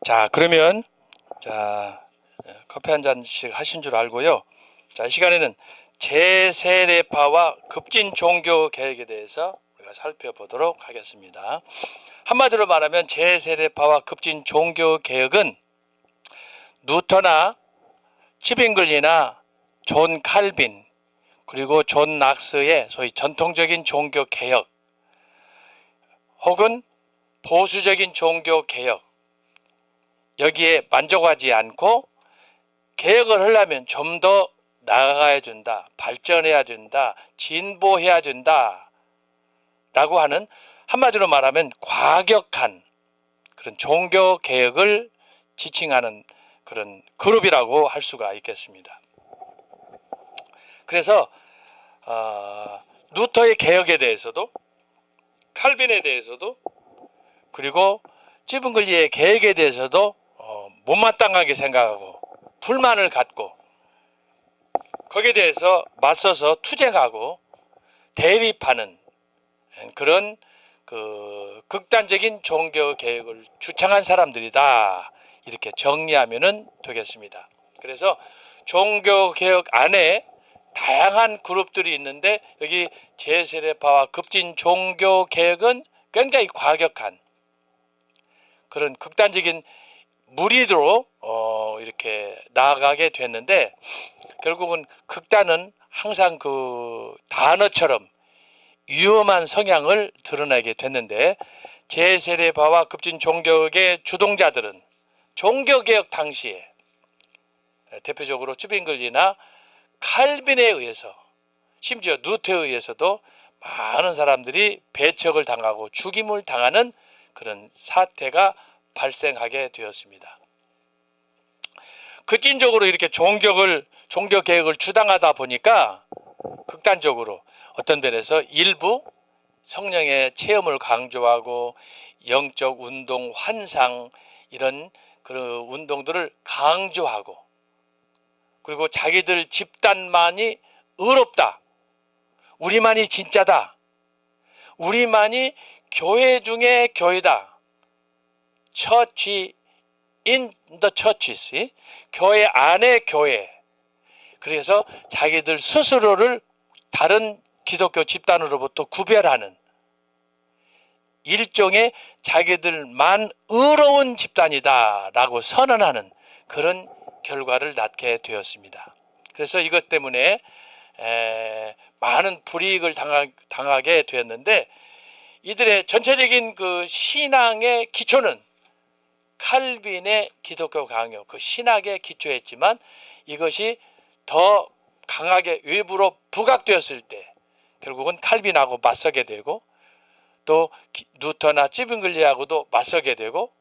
자, 그러면 커피 한 잔씩 하신 줄 알고요. 자, 이 시간에는 제세례파와 급진 종교 개혁에 대해서 우리가 살펴보도록 하겠습니다. 한마디로 말하면 제세례파와 급진 종교 개혁은 누터나 츠빙글리나 존 칼빈 그리고 존 낙스의 소위 전통적인 종교 개혁 혹은 보수적인 종교 개혁, 여기에 만족하지 않고 개혁을 하려면 좀 더 나아가야 된다, 발전해야 된다, 진보해야 된다 라고 하는, 한마디로 말하면 과격한 그런 종교 개혁을 지칭하는 그런 그룹이라고 할 수가 있겠습니다. 그래서 루터의 개혁에 대해서도, 칼빈에 대해서도, 그리고 찌븐글리의 개혁에 대해서도 못마땅하게 생각하고 불만을 갖고 거기에 대해서 맞서서 투쟁하고 대립하는 그런 극단적인 종교 개혁을 주창한 사람들이다, 이렇게 정리하면 되겠습니다. 그래서 종교 개혁 안에 다양한 그룹들이 있는데, 여기 제세례파와 급진 종교 개혁은 굉장히 과격한 그런 극단적인 무리로 이렇게 나아가게 됐는데, 결국은 극단은 항상 그 단어처럼 위험한 성향을 드러내게 됐는데, 제세례파와 급진 종교의 주동자들은 종교개혁 당시에 대표적으로 츠빙글리나 칼빈에 의해서, 심지어 누터에 의해서도 많은 사람들이 배척을 당하고 죽임을 당하는 그런 사태가 발생하게 되었습니다. 급진적으로 이렇게 종교개혁을 주장하다 보니까 극단적으로 어떤 데에서 일부 성령의 체험을 강조하고 영적 운동, 환상, 이런 그런 운동들을 강조하고, 그리고 자기들 집단만이 의롭다, 우리만이 진짜다, 우리만이 교회 중에 교회다, 처치 in the churches, 교회 안의 교회. 그래서 자기들 스스로를 다른 기독교 집단으로부터 구별하는 일종의 자기들만 의로운 집단이다 라고 선언하는 그런 결과를 낳게 되었습니다. 그래서 이것 때문에 많은 불이익을 당하게 되었는데, 이들의 전체적인 그 신앙의 기초는 칼빈의 기독교 강요, 그 신학에 기초했지만, 이것이 더 강하게 외부로 부각되었을 때 결국은 칼빈하고 맞서게 되고, 또 누터나 찌빙글리하고도 맞서게 되고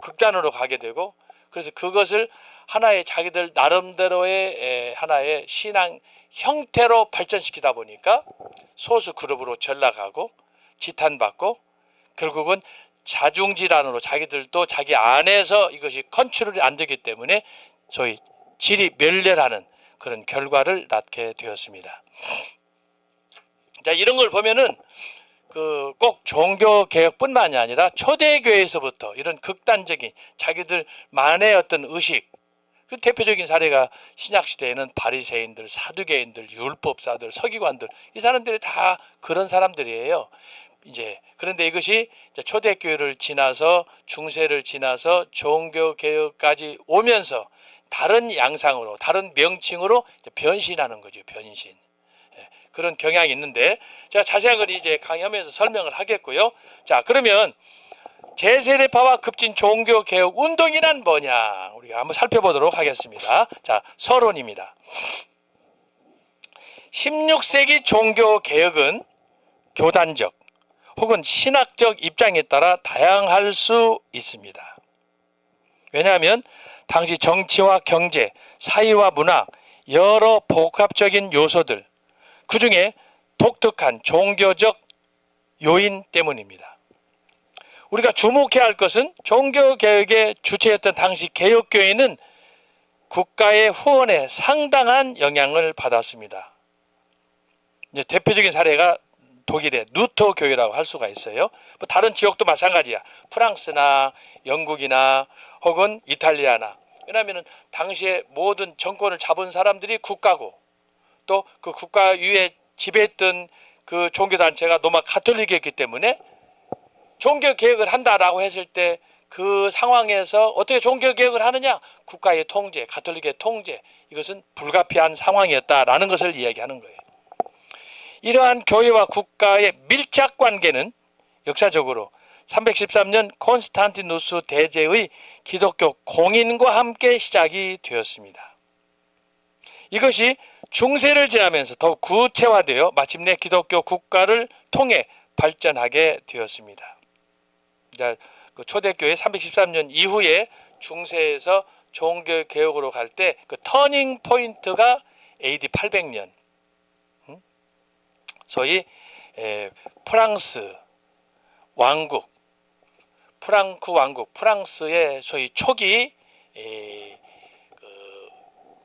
극단으로 가게 되고, 그래서 그것을 하나의 자기들 나름대로의 하나의 신앙 형태로 발전시키다 보니까 소수 그룹으로 전락하고 지탄받고, 결국은 자중질환으로 자기들도 자기 안에서 이것이 컨트롤이 안 되기 때문에 소위 질이 멸렬하는 그런 결과를 낳게 되었습니다. 자, 이런 걸 보면은 꼭 종교 개혁뿐만이 아니라 초대교회에서부터 이런 극단적인 자기들만의 어떤 의식, 그 대표적인 사례가 신약 시대에는 바리새인들, 사두개인들, 율법사들, 서기관들, 이 사람들이 다 그런 사람들이에요. 그런데 이것이 초대교회를 지나서 중세를 지나서 종교개혁까지 오면서 다른 양상으로, 다른 명칭으로 변신하는 거죠. 변신. 그런 경향이 있는데, 제가 자세한 건 이제 강의하면서 설명을 하겠고요. 자, 그러면 제세례파와 급진 종교개혁 운동이란 뭐냐, 우리가 한번 살펴보도록 하겠습니다. 자, 서론입니다. 16세기 종교개혁은 교단적 혹은 신학적 입장에 따라 다양할 수 있습니다. 왜냐하면 당시 정치와 경제, 사회와 문화, 여러 복합적인 요소들, 그 중에 독특한 종교적 요인 때문입니다. 우리가 주목해야 할 것은 종교개혁의 주체였던 당시 개혁교회는 국가의 후원에 상당한 영향을 받았습니다. 대표적인 사례가 독일의 루터 교회라고 할 수가 있어요. 뭐 다른 지역도 마찬가지야. 프랑스나 영국이나 혹은 이탈리아나. 왜냐하면 당시에 모든 정권을 잡은 사람들이 국가고 또 그 국가 위에 지배했던 그 종교단체가 로마 가톨릭이었기 때문에 종교개혁을 한다라고 했을 때 그 상황에서 어떻게 종교개혁을 하느냐? 국가의 통제, 가톨릭의 통제, 이것은 불가피한 상황이었다라는 것을 이야기하는 거예요. 이러한 교회와 국가의 밀착 관계는 역사적으로 313년 콘스탄티누스 대제의 기독교 공인과 함께 시작이 되었습니다. 이것이 중세를 지나면서 더욱 구체화되어 마침내 기독교 국가를 통해 발전하게 되었습니다. 그 초대교회 313년 이후에 중세에서 종교개혁으로 갈 때 그 터닝 포인트가 AD 800년, 소위 프랑스 왕국, 프랑크 왕국, 프랑스의 소위 초기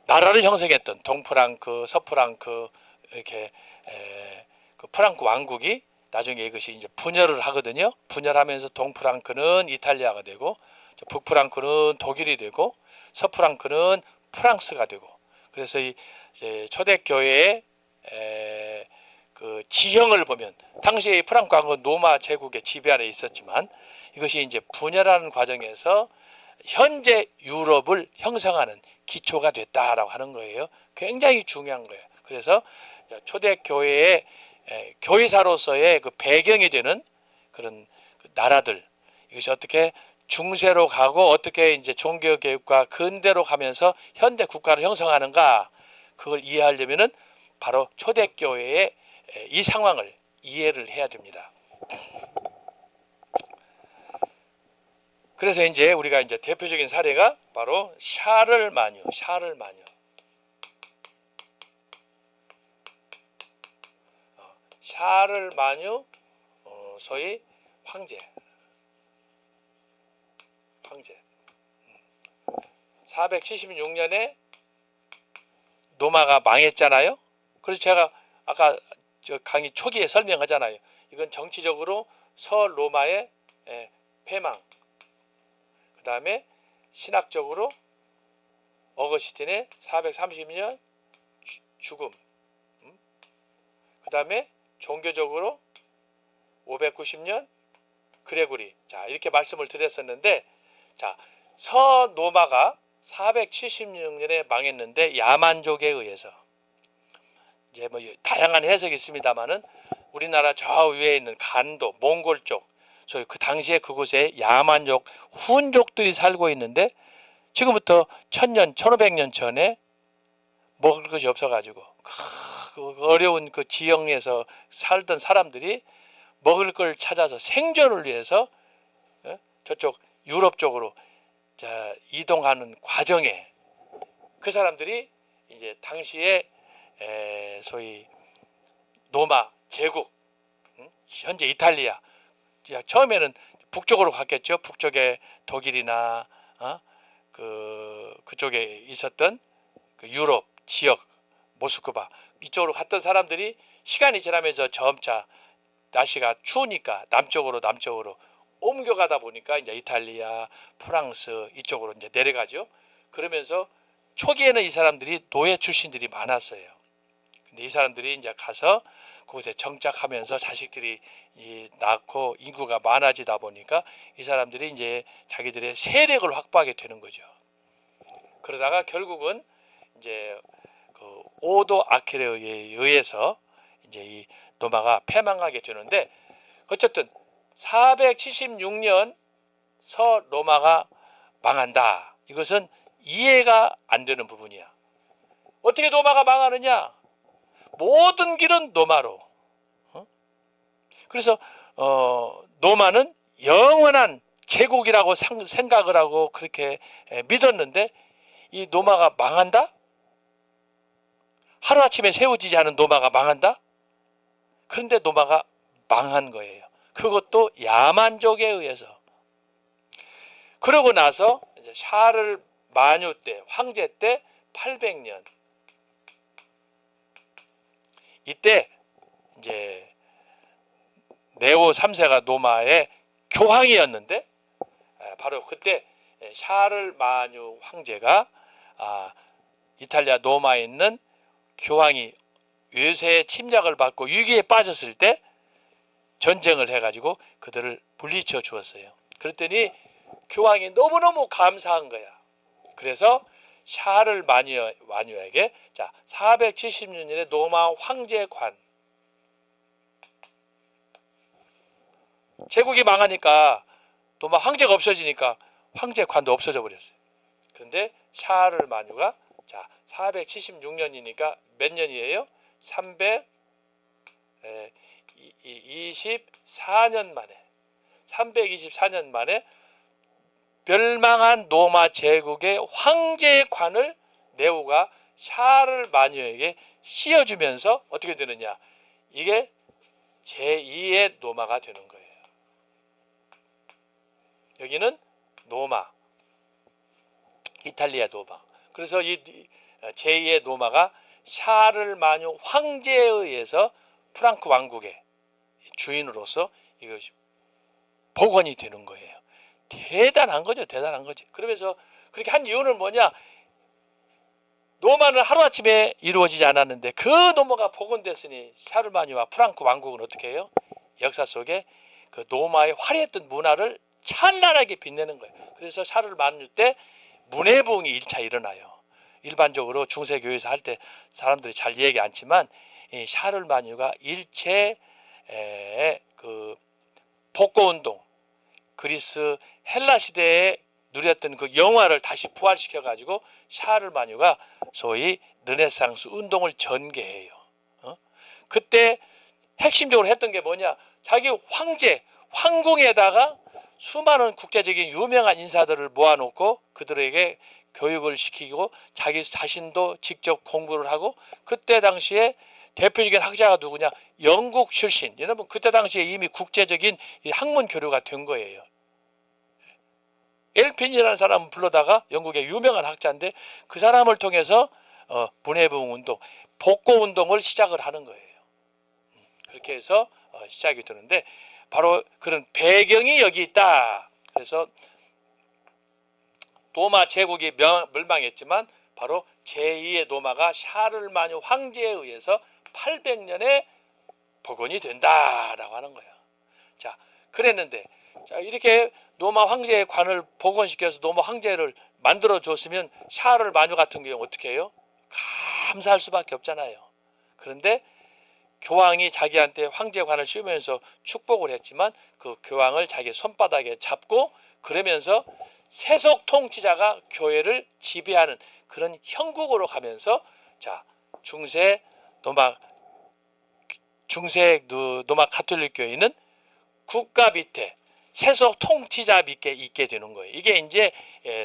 나라를 형성했던 동프랑크, 서프랑크 이렇게 그 프랑크 왕국이 나중에 이것이 이제 분열을 하거든요. 분열하면서 동프랑크는 이탈리아가 되고 북프랑크는 독일이 되고 서프랑크는 프랑스가 되고, 그래서 이 초대교회의 그 지형을 보면 당시에 프랑크 왕국은 로마 제국의 지배 아래 있었지만 이것이 이제 분열하는 과정에서 현재 유럽을 형성하는 기초가 됐다라고 하는 거예요. 굉장히 중요한 거예요. 그래서 초대교회의 교회사로서의 그 배경이 되는 그런 나라들, 이것이 어떻게 중세로 가고 어떻게 이제 종교개혁과 근대로 가면서 현대 국가를 형성하는가, 그걸 이해하려면은 바로 초대교회의 이 상황을 이해를 해야 됩니다. 그래서 이제 우리가 이제 대표적인 사례가 바로 샤를마뉴. 샤를마뉴, 소위 황제. 476년에 로마가 망했잖아요. 그래서 제가 아까 저 강의 초기에 설명하잖아요. 이건 정치적으로 서로마의 패망, 그 다음에 신학적으로 어거스틴의 430년 죽음, 그 다음에 종교적으로 590년 그레고리. 자, 이렇게 말씀을 드렸었는데, 자, 서로마가 476년에 망했는데 야만족에 의해서, 이제 뭐 다양한 해석이 있습니다만은 우리나라 저 위에 있는 간도 몽골 쪽, 소위 그 당시에 그곳에 야만족 훈족들이 살고 있는데 지금부터 1000년, 1500년 전에 먹을 것이 없어가지고 그 어려운 그 지형에서 살던 사람들이 먹을 걸 찾아서 생존을 위해서 저쪽 유럽 쪽으로 이동하는 과정에 그 사람들이 이제 당시에 소위 로마 제국, 현재 이탈리아, 처음에는 북쪽으로 갔겠죠. 북쪽에 독일이나 그쪽에 있었던 그 유럽 지역, 모스크바 이쪽으로 갔던 사람들이 시간이 지나면서 점차 날씨가 추우니까 남쪽으로 옮겨가다 보니까 이제 이탈리아, 프랑스 이쪽으로 이제 내려가죠. 그러면서 초기에는 이 사람들이 노예 출신들이 많았어요. 근데 이 사람들이 이제 가서 그곳에 정착하면서 자식들이 낳고 인구가 많아지다 보니까 이 사람들이 이제 자기들의 세력을 확보하게 되는 거죠. 그러다가 결국은 이제 그 오도 아케레에 의해서 이제 이 로마가 패망하게 되는데, 어쨌든 476년 서로마가 망한다. 이것은 이해가 안 되는 부분이야. 어떻게 로마가 망하느냐? 모든 길은 로마로. 그래서 로마는 영원한 제국이라고 생각을 하고 그렇게 믿었는데 이 로마가 망한다? 하루아침에 세워지지 않은 로마가 망한다? 그런데 로마가 망한 거예요. 그것도 야만족에 의해서. 그러고 나서 이제 샤를마뉴 때, 황제 때 800년, 이때 이제 네오 3세가 로마의 교황이었는데 바로 그때 샤를 마뉴 황제가 이탈리아 로마에 있는 교황이 외세의 침략을 받고 위기에 빠졌을 때 전쟁을 해가지고 그들을 물리쳐 주었어요. 그랬더니 교황이 너무너무 감사한 거야. 그래서 샤를 마뉴에게 476년에 로마 황제관, 제국이 망하니까 로마 황제가 없어지니까 황제관도 없어져 버렸어요. 그런데 샤를 마뉴가 476년이니까 몇 년이에요? 324년 만에 멸망한 로마 제국의 황제관을 네오가 샤를 마뉴에게 씌워주면서 어떻게 되느냐? 이게 제2의 로마가 되는 거예요. 여기는 로마, 이탈리아 로마. 그래서 이 제2의 로마가 샤를 마뉴 황제에 의해서 프랑크 왕국의 주인으로서 이것이 복원이 되는 거예요. 대단한 거죠. 대단한 거지. 그러면서 그렇게 한 이유는 뭐냐? 로마는 하루아침에 이루어지지 않았는데 그 로마가 복원됐으니 샤르마뉴와 프랑크 왕국은 어떻게 해요? 역사 속에 그 로마의 화려했던 문화를 찬란하게 빛내는 거예요. 그래서 샤르마뉴 때 문해부흥이 1차 일어나요. 일반적으로 중세교회에서 할 때 사람들이 잘 얘기 않지만 이 샤르마뉴가 일체 그 복고운동, 그리스 헬라 시대에 누렸던 그 영화를 다시 부활시켜 가지고 샤르마뉴가 소위 르네상스 운동을 전개해요. 그때 핵심적으로 했던 게 뭐냐? 자기 황궁에다가 수많은 국제적인 유명한 인사들을 모아놓고 그들에게 교육을 시키고 자기 자신도 직접 공부를 하고, 그때 당시에 대표적인 학자가 누구냐? 영국 출신. 여러분 그때 당시에 이미 국제적인 학문 교류가 된 거예요. 엘핀이라는 사람을 불러다가 영국의 유명한 학자인데 그 사람을 통해서 문해부흥 운동, 복고 운동을 시작을 하는 거예요. 그렇게 해서 시작이 되는데 바로 그런 배경이 여기 있다. 그래서 로마 제국이 멸망했지만 바로 제2의 로마가 샤르마뉴 황제에 의해서 800년에 복원이 된다라고 하는 거예요. 자, 그랬는데 이렇게 로마 황제의 관을 복원시켜서 로마 황제를 만들어 줬으면 샤르마뉴 같은 경우 어떻게 해요? 감사할 수밖에 없잖아요. 그런데 교황이 자기한테 황제관을 씌우면서 축복을 했지만 그 교황을 자기 손바닥에 잡고 그러면서 세속 통치자가 교회를 지배하는 그런 형국으로 가면서 중세 로마 가톨릭 교회는 국가 밑에 세속 통치자 밑에 있게 되는 거예요. 이게 이제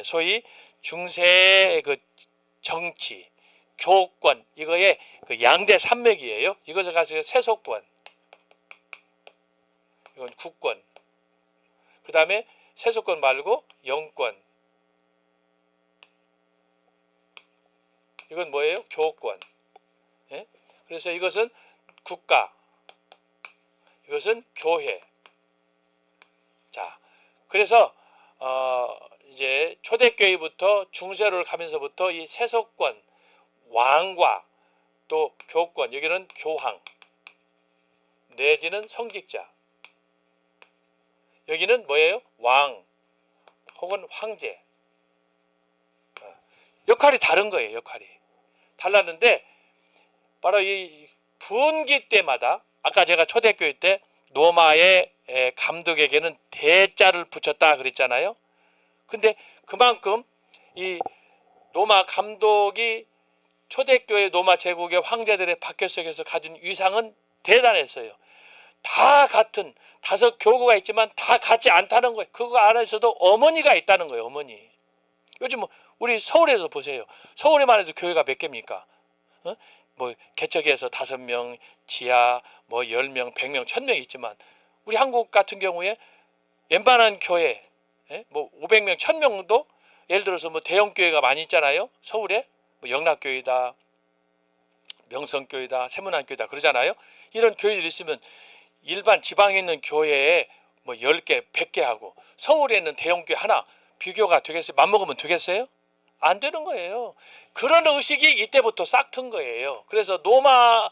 소위 중세 그 정치, 교권 이거의 그 양대 산맥이에요. 이것을 가지고 세속권, 이건 국권. 그 다음에 세속권 말고 영권. 이건 뭐예요? 교권. 예? 그래서 이것은 국가, 이것은 교회. 자, 그래서 이제 초대교회부터 중세를 가면서부터 이 세속권, 왕과 또 교권, 여기는 교황 내지는 성직자, 여기는 뭐예요? 왕 혹은 황제. 역할이 다른 거예요. 역할이 달랐는데 바로 이 분기 때마다 아까 제가 초대교회 때 로마의 감독에게는 대자를 붙였다 그랬잖아요. 근데 그만큼 이 로마 감독이 초대교회 로마 제국의 황제들의 박혀 속에서 가진 위상은 대단했어요. 다 같은 5 교구가 있지만 다 같지 않다는 거예요. 그거 안에서도 어머니가 있다는 거예요. 어머니. 요즘 우리 서울에서 보세요. 서울에만 해도 교회가 몇 개입니까? 뭐 개척해서 5명, 지하 뭐 10명, 100명, 1000명 있지만 우리 한국 같은 경우에 웬만한 교회 뭐 500명, 1000명도 예를 들어서 뭐 대형 교회가 많이 있잖아요. 서울에 뭐 영락교회다, 명성교회다, 세문안교회다 그러잖아요. 이런 교회들이 있으면 일반 지방에 있는 교회에 뭐 10개, 100개 하고 서울에 있는 대형교회 하나 비교가 되겠어요? 맞먹으면 되겠어요? 안 되는 거예요. 그런 의식이 이때부터 싹 튼 거예요. 그래서 노마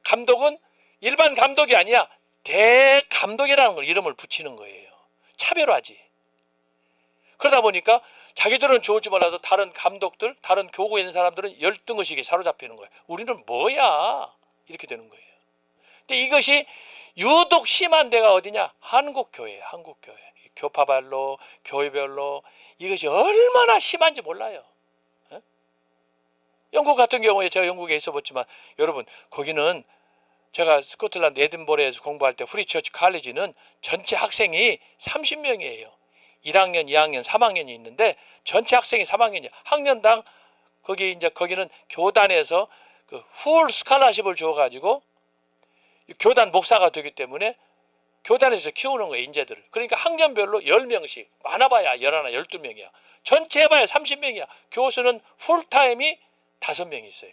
감독은 일반 감독이 아니야 대감독이라는 걸 이름을 붙이는 거예요. 차별화지. 그러다 보니까 자기들은 좋을지 몰라도 다른 감독들, 다른 교구에 있는 사람들은 열등의식에 사로잡히는 거예요. 우리는 뭐야? 이렇게 되는 거예요. 근데 이것이 유독 심한 데가 어디냐? 한국교회예요. 한국교회. 교파별로, 교회별로 이것이 얼마나 심한지 몰라요. 에? 영국 같은 경우에 제가 영국에 있어 봤지만 여러분 거기는 제가 스코틀랜드 에든버러에서 공부할 때 프리처치 칼리지는 전체 학생이 30명이에요. 1학년, 2학년, 3학년이 있는데 전체 학생이 3학년이에요. 학년당 거기는 교단에서 그 풀 스칼라십을 주어가지고 교단 목사가 되기 때문에 교단에서 키우는 거예요, 인재들을. 그러니까 학년별로 10명씩, 많아봐야 11, 12명이야. 전체 해봐야 30명이야. 교수는 풀타임이 5명이 있어요.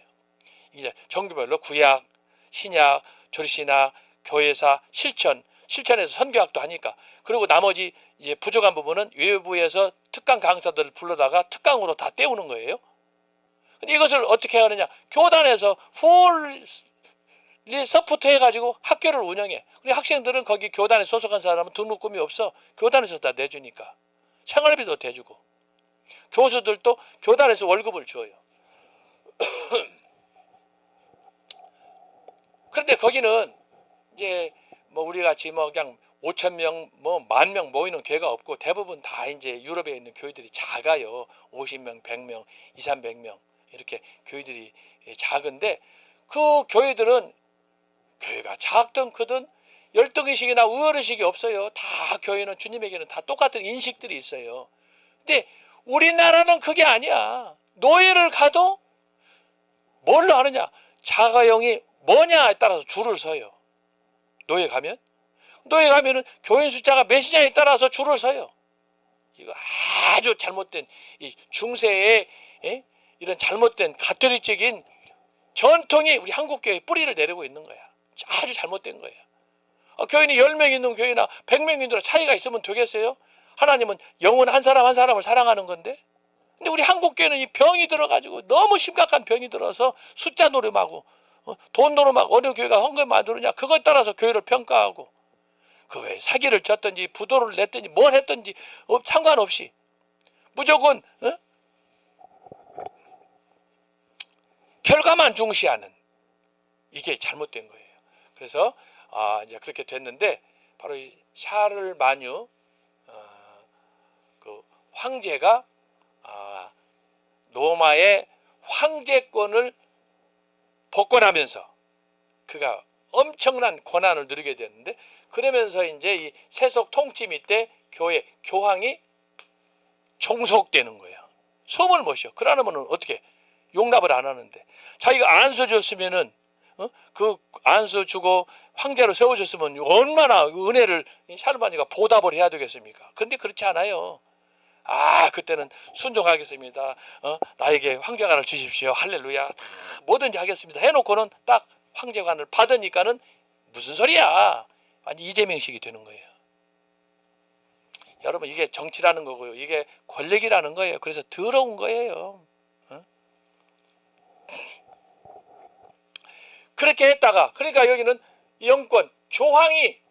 이제 정규별로 구약, 신약, 조리신학, 교회사, 실천에서 선교학도 하니까. 그리고 나머지 이제 부족한 부분은 외부에서 특강 강사들을 불러다가 특강으로 다 때우는 거예요. 근데 이것을 어떻게 하느냐? 교단에서 풀 서포트 해가지고 학교를 운영해. 우리 학생들은 거기 교단에 소속한 사람은 등록금이 없어. 교단에서 다 내주니까. 생활비도 대주고. 교수들도 교단에서 월급을 줘요. 그런데 거기는 이제 뭐 우리 같이 뭐 그냥 5,000명, 뭐 10,000명 모이는 교회가 없고 대부분 다 이제 유럽에 있는 교회들이 작아요. 50명, 100명, 2, 300명 이렇게 교회들이 작은데 그 교회들은 교회가 작든 크든 열등의식이나 우월의식이 없어요. 다 교회는 주님에게는 다 똑같은 인식들이 있어요. 근데 우리나라는 그게 아니야. 노예를 가도 뭘로 하느냐? 자가용이 뭐냐에 따라서 줄을 서요. 노예 가면은 교인 숫자가 몇이냐에 따라서 줄을 서요. 이거 아주 잘못된 이 중세의 이런 잘못된 가톨릭적인 전통이 우리 한국교회에 뿌리를 내리고 있는 거야. 아주 잘못된 거예요. 교인이 10명 있는 교회나 100명 있는 차이가 있으면 되겠어요? 하나님은 영혼 한 사람 한 사람을 사랑하는 건데. 근데 우리 한국교회는 이 병이 들어가지고 너무 심각한 병이 들어서 숫자 노름하고 돈 노름하고 어느 교회가 헌금 만들느냐 그거에 따라서 교회를 평가하고 그거에 사기를 쳤든지 부도를 냈든지 뭘 했든지 상관없이 무조건 결과만 중시하는 이게 잘못된 거예요. 그래서 이제 그렇게 됐는데 바로 이 샤를 마뉴 그 황제가 로마의 황제권을 복권하면서 그가 엄청난 권한을 누리게 됐는데 그러면서 이제 이 세속 통치 밑에 교황이 종속되는 거예요. 소문을 못 쉬어. 그러면 어떻게 용납을 안 하는데 자기가 안수 줬으면은 그 안수 주고 황제로 세워줬으면 얼마나 은혜를 샤르마니가 보답을 해야 되겠습니까? 그런데 그렇지 않아요. 그때는 순종하겠습니다. 나에게 황제관을 주십시오. 할렐루야. 뭐든지 하겠습니다. 해놓고는 딱 황제관을 받으니까는 무슨 소리야. 완전 이재명식이 되는 거예요. 여러분 이게 정치라는 거고요. 이게 권력이라는 거예요. 그래서 더러운 거예요. 그렇게 했다가 그러니까 여기는 영권 교황이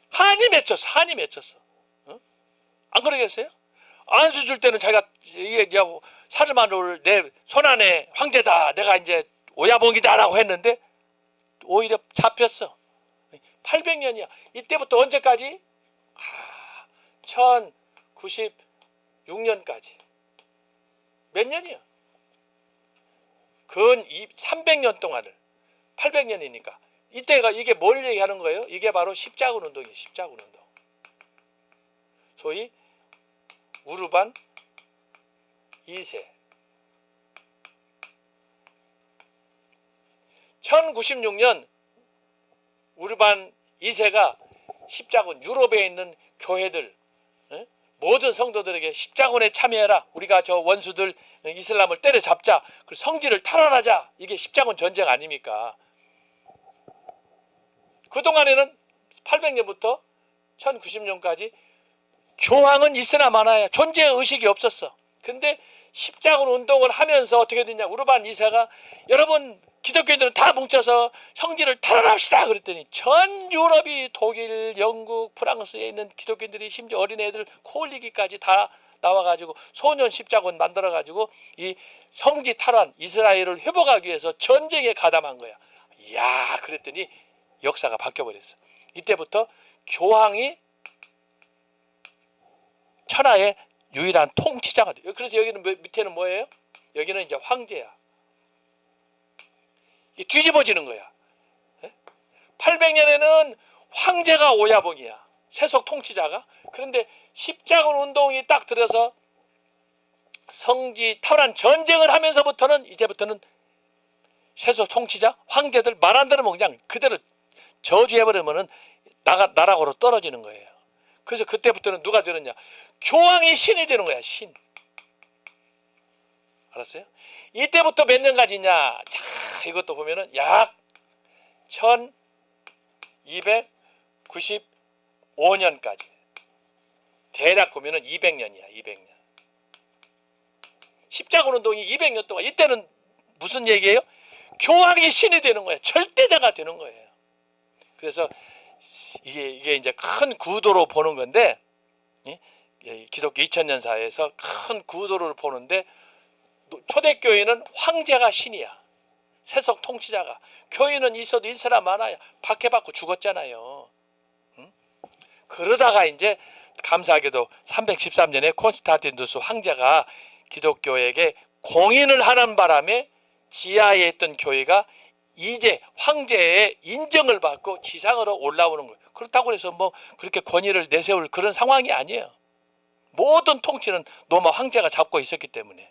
한이 맺혔어. 안 그러겠어요? 안수 줄 때는 자기가 이게 사르마누를 내 손안에 황제다. 내가 이제 오야봉이다라고 했는데 오히려 잡혔어. 800년이야. 이때부터 언제까지? 1096년까지. 몇 년이야? 근 300년 동안을 800년이니까 이때가 이게 뭘 얘기하는 거예요? 이게 바로 십자군 운동이에요. 십자군 운동. 소위 우르반 2세 1096년 우르반 2세가 십자군 유럽에 있는 교회들 모든 성도들에게 십자군에 참여해라. 우리가 저 원수들 이슬람을 때려잡자. 그 성지를 탈환하자. 이게 십자군 전쟁 아닙니까? 그동안에는 800년부터 1090년까지 교황은 있으나 마나야 존재 의식이 없었어. 근데 십자군 운동을 하면서 어떻게 됐냐, 우르반 2세가 여러분 기독교인들은 다 뭉쳐서 성지를 탈환합시다 그랬더니 전 유럽이 독일, 영국, 프랑스에 있는 기독교인들이 심지어 어린애들 코올리기까지 다 나와가지고 소년 십자군 만들어가지고 이 성지 탈환, 이스라엘을 회복하기 위해서 전쟁에 가담한 거야. 이야, 그랬더니 역사가 바뀌어버렸어. 이때부터 교황이 천하의 유일한 통치자가 돼. 그래서 여기는 밑에는 뭐예요? 여기는 이제 황제야. 이게 뒤집어지는 거야. 800년에는 황제가 오야봉이야. 세속 통치자가. 그런데 십자군 운동이 딱 들어서 성지 탈환 전쟁을 하면서부터는 이제부터는 세속 통치자 황제들 말 안 들으면 그냥 그대로 저주해버리면은 나락으로 떨어지는 거예요. 그래서 그때부터는 누가 되느냐? 교황이 신이 되는 거야. 신. 알았어요? 이때부터 몇 년까지냐? 자, 이것도 보면은 약 1295년까지. 대략 보면은 200년이야. 200년. 십자군 운동이 200년 동안. 이때는 무슨 얘기예요? 교황이 신이 되는 거예요. 절대자가 되는 거예요. 그래서 이게 이제 큰 구도로 보는 건데, 기독교 2000년사에서 큰 구도를 보는데, 초대교회는 황제가 신이야. 세속 통치자가. 교회는 있어도 있으나 마나야. 박해받고 죽었잖아요. 그러다가 이제 감사하게도 313년에 콘스탄티누스 황제가 기독교에게 공인을 하는 바람에 지하에 있던 교회가 이제 황제의 인정을 받고 지상으로 올라오는 거예요. 그렇다고 해서 뭐 그렇게 권위를 내세울 그런 상황이 아니에요. 모든 통치는 로마 황제가 잡고 있었기 때문에.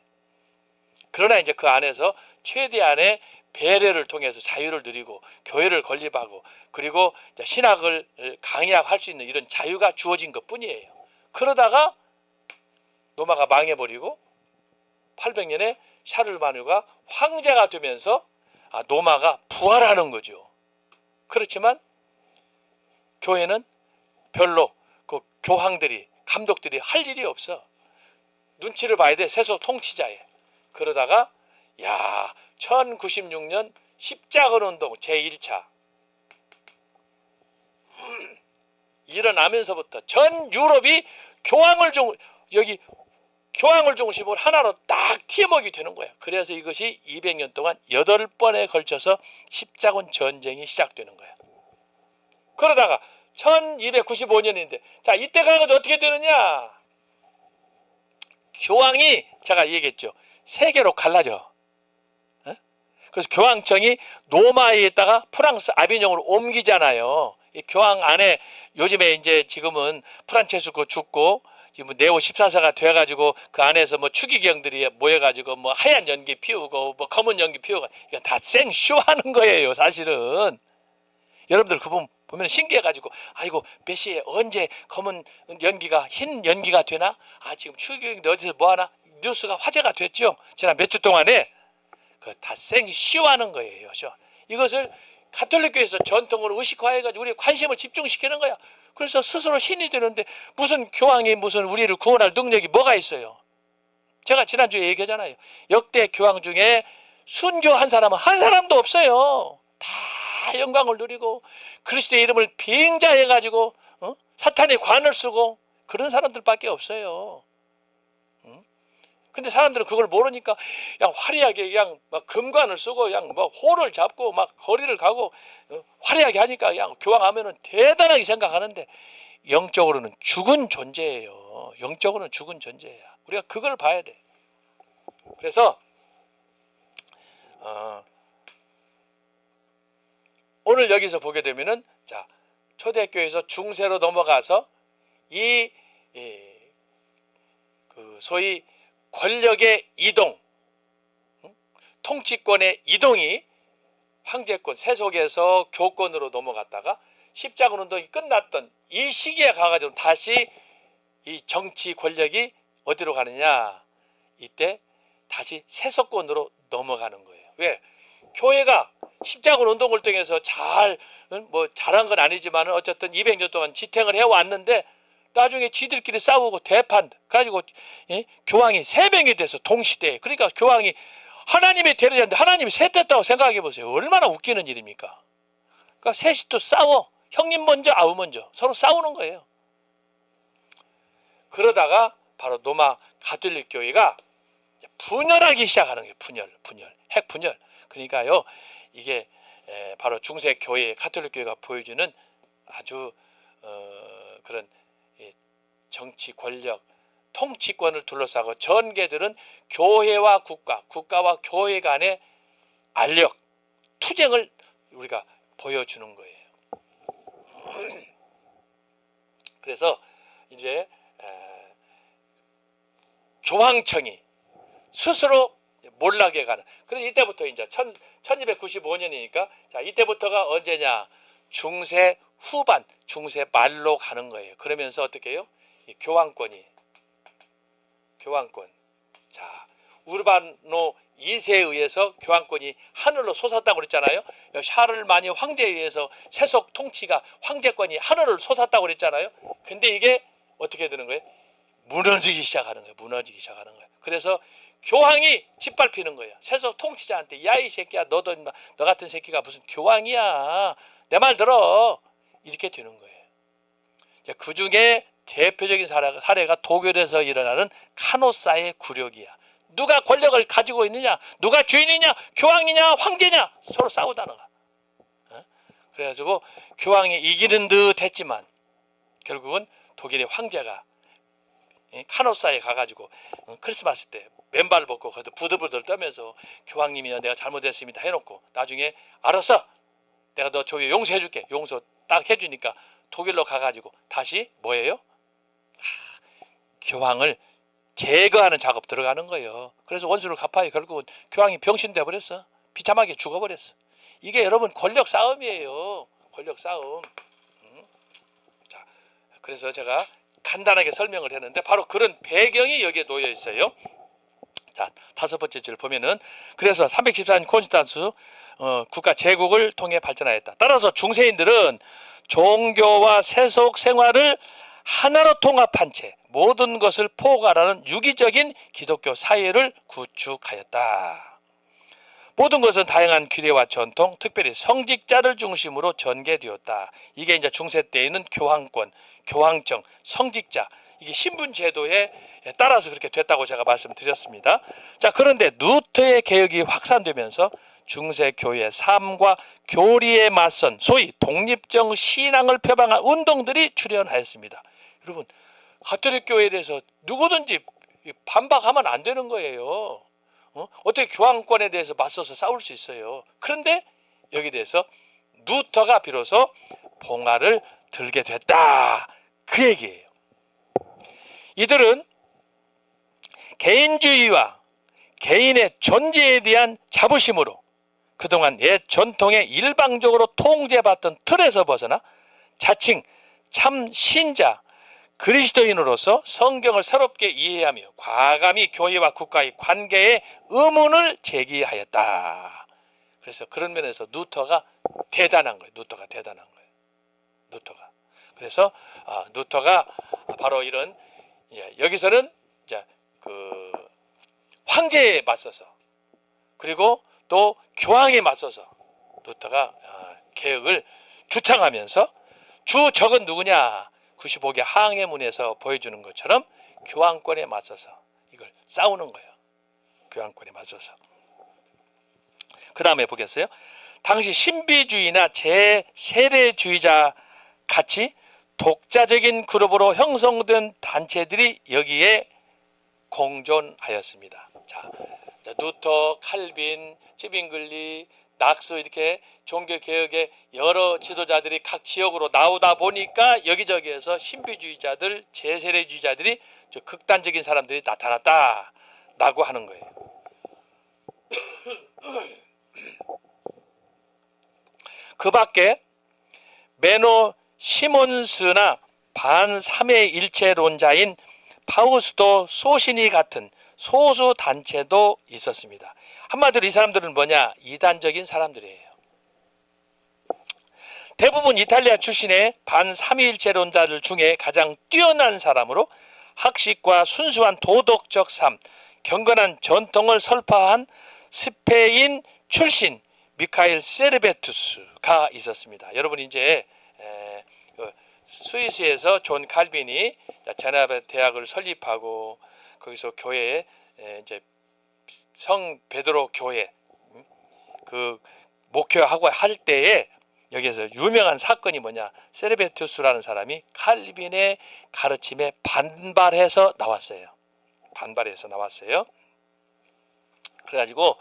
그러나 이제 그 안에서 최대한의 배려를 통해서 자유를 누리고 교회를 건립하고 그리고 신학을 강의할 수 있는 이런 자유가 주어진 것 뿐이에요. 그러다가 로마가 망해버리고 800년에 샤를마누가 황제가 되면서 로마가 부활하는 거죠. 그렇지만 교회는 별로 그 교황들이 감독들이 할 일이 없어. 눈치를 봐야 돼. 세속 통치자에. 그러다가 1096년 십자군 운동 제1차 일어나면서부터 전 유럽이 교황을 중심으로 하나로 딱 팀워크가 되는 거야. 그래서 이것이 200년 동안 8번에 걸쳐서 십자군 전쟁이 시작되는 거야. 그러다가 1295년인데 자, 이때 가서 어떻게 되느냐? 교황이 제가 얘기했죠. 세 개로 갈라져. 그래서 교황청이 로마에 있다가 프랑스 아비뇽으로 옮기잖아요. 이 교황 안에 요즘에 이제 지금은 프란체스코 죽고 지금 네오 14세가 돼가지고 그 안에서 뭐 추기경들이 모여가지고 뭐 하얀 연기 피우고 뭐 검은 연기 피우고 이건 다 생쇼하는 거예요, 사실은. 여러분들 그분 보면 신기해가지고 아이고 몇 시에 언제 검은 연기가 흰 연기가 되나? 지금 추기경이 어디서 뭐하나? 뉴스가 화제가 됐죠. 지난 몇 주 동안에. 그 다 생쇼하는 거예요. 이것을 가톨릭교에서 전통으로 의식화해가지고 우리 관심을 집중시키는 거야. 그래서 스스로 신이 되는데 무슨 교황이 무슨 우리를 구원할 능력이 뭐가 있어요? 제가 지난주에 얘기하잖아요. 역대 교황 중에 순교한 사람은 한 사람도 없어요. 다 영광을 누리고 그리스도의 이름을 빙자해가지고 사탄의 관을 쓰고 그런 사람들밖에 없어요. 근데 사람들은 그걸 모르니까 그냥 화려하게 그냥 막 금관을 쓰고 그냥 막 호를 잡고 막 거리를 가고 화려하게 하니까 그냥 교황하면은 대단하게 생각하는데 영적으로는 죽은 존재예요. 영적으로는 죽은 존재야. 우리가 그걸 봐야 돼. 그래서 오늘 여기서 보게 되면은 자, 초대교회에서 중세로 넘어가서 그 소위 권력의 이동, 통치권의 이동이 황제권, 세속에서 교권으로 넘어갔다가 십자군 운동이 끝났던 이 시기에 가가지고 다시 이 정치 권력이 어디로 가느냐? 이때 다시 세속권으로 넘어가는 거예요. 왜? 교회가 십자군 운동을 통해서 잘한 건 아니지만 어쨌든 200년 동안 지탱을 해왔는데 나중에 지들끼리 싸우고 대판 가지고 교황이 3명이 돼서 동시대에, 그러니까 교황이 하나님의 대리자인데 하나님이 셋됐다고 생각해 보세요. 얼마나 웃기는 일입니까? 그러니까 셋이 또 싸워. 형님 먼저 아우 먼저 서로 싸우는 거예요. 그러다가 바로 로마 가톨릭 교회가 분열하기 시작하는 거예요. 분열, 핵분열. 그러니까요, 이게 바로 중세 교회, 가톨릭 교회가 보여주는 아주 그런 정치 권력, 통치권을 둘러싸고 전개들은 교회와 국가와 교회 간의 알력, 투쟁을 우리가 보여주는 거예요. 그래서 이제 교황청이 스스로 몰락해 가는. 그래서 이때부터 이제 1295년이니까 자, 이때부터가 언제냐? 중세 후반, 중세 말로 가는 거예요. 그러면서 어떻게 해요? 이 교황권. 자, 우르바노 2세에 의해서 교황권이 하늘로 솟았다고 그랬잖아요. 샤를마니 황제에 의해서 세속 통치가, 황제권이 하늘을 솟았다고 그랬잖아요. 근데 이게 어떻게 되는 거예요? 무너지기 시작하는 거예요. 그래서 교황이 짓밟히는 거예요. 세속 통치자한테 야 이 새끼야, 너 같은 새끼가 무슨 교황이야, 내 말 들어, 이렇게 되는 거예요. 그 중에 대표적인 사례가 독일에서 일어나는 카노사의 굴욕이야. 누가 권력을 가지고 있느냐, 누가 주인이냐, 교황이냐 황제냐, 서로 싸우다는 거야. 그래가지고 교황이 이기는 듯 했지만 결국은 독일의 황제가 카노사에 가가지고 크리스마스 때 맨발을 벗고 거기서 부들부들 떠면서 교황님이요, 내가 잘못했습니다 해놓고 나중에 알았어, 내가 너 조위 용서해줄게, 용서 딱 해주니까 독일로 가가지고 다시 뭐예요? 교황을 제거하는 작업 들어가는 거예요. 그래서 원수를 갚아요. 결국은 교황이 병신돼 버렸어. 비참하게 죽어버렸어. 이게 여러분 권력 싸움이에요. 권력 싸움. 자, 그래서 제가 간단하게 설명을 했는데 바로 그런 배경이 여기에 놓여 있어요. 자, 5번째 줄 보면은 그래서 314년 콘스탄스 국가 제국을 통해 발전하였다. 따라서 중세인들은 종교와 세속 생활을 하나로 통합한 채 모든 것을 포괄하는 유기적인 기독교 사회를 구축하였다. 모든 것은 다양한 규례와 전통, 특별히 성직자를 중심으로 전개되었다. 이게 이제 중세 때에는 교황권, 교황청, 성직자, 이게 신분 제도에 따라서 그렇게 됐다고 제가 말씀드렸습니다. 자, 그런데 루터의 개혁이 확산되면서 중세 교회의 삶과 교리에 맞선 소위 독립적 신앙을 표방한 운동들이 출현하였습니다. 여러분, 가톨릭 교회에 대해서 누구든지 반박하면 안 되는 거예요. 어떻게 교황권에 대해서 맞서서 싸울 수 있어요? 그런데 여기에 대해서 루터가 비로소 봉화를 들게 됐다, 그 얘기예요. 이들은 개인주의와 개인의 존재에 대한 자부심으로 그동안 옛 전통에 일방적으로 통제받던 틀에서 벗어나 자칭 참 신자 그리스도인으로서 성경을 새롭게 이해하며 과감히 교회와 국가의 관계에 의문을 제기하였다. 그래서 그런 면에서 루터가 대단한 거예요. 루터가. 그래서 루터가 바로 이런 이제 여기서는 이제 그 황제에 맞서서 그리고 또 교황에 맞서서 루터가 개혁을 주창하면서 주적은 누구냐? 95개 항해문에서 보여주는 것처럼 교황권에 맞서서 이걸 싸우는 거예요. 교황권에 맞서서. 그 다음에 보겠어요. 당시 신비주의나 제세례주의자 같이 독자적인 그룹으로 형성된 단체들이 여기에 공존하였습니다. 자, 루터, 칼빈, 찌빙글리, 낙스 이렇게 종교개혁의 여러 지도자들이 각 지역으로 나오다 보니까 여기저기에서 신비주의자들, 제세례주의자들이 극단적인 사람들이 나타났다라고 하는 거예요. 그 밖에 메노 시몬스나 반삼위일체론자인 파우스토 소시니 같은 소수 단체도 있었습니다. 한마디로 이 사람들은 뭐냐? 이단적인 사람들이에요. 대부분 이탈리아 출신의 반삼위일체론자들 중에 가장 뛰어난 사람으로 학식과 순수한 도덕적 삶, 경건한 전통을 설파한 스페인 출신 미카엘 세르베투스가 있었습니다. 여러분 이제 스위스에서 존 칼빈이 제네바 대학을 설립하고 거기서 교회에 이제 성 베드로 교회 그 목회하고 할 때에 여기에서 유명한 사건이 뭐냐? 세르베투스라는 사람이 칼빈의 가르침에 반발해서 나왔어요. 그래가지고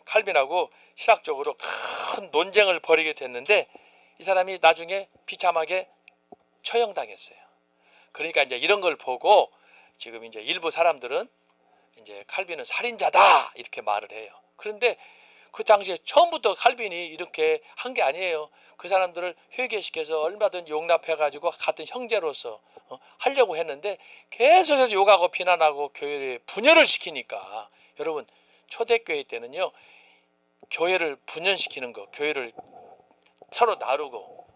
칼빈하고 신학적으로 큰 논쟁을 벌이게 됐는데 이 사람이 나중에 비참하게 처형당했어요. 그러니까 이제 이런 걸 보고 지금 이제 일부 사람들은 이제 칼빈은 살인자다 이렇게 말을 해요. 그런데 그 당시에 처음부터 칼빈이 이렇게 한 게 아니에요. 그 사람들을 회개시켜서 얼마든지 용납해가지고 같은 형제로서 하려고 했는데 계속해서 욕하고 비난하고 교회를 분열을 시키니까 여러분 초대교회 때는요 교회를 분열시키는 거, 교회를 서로 나누고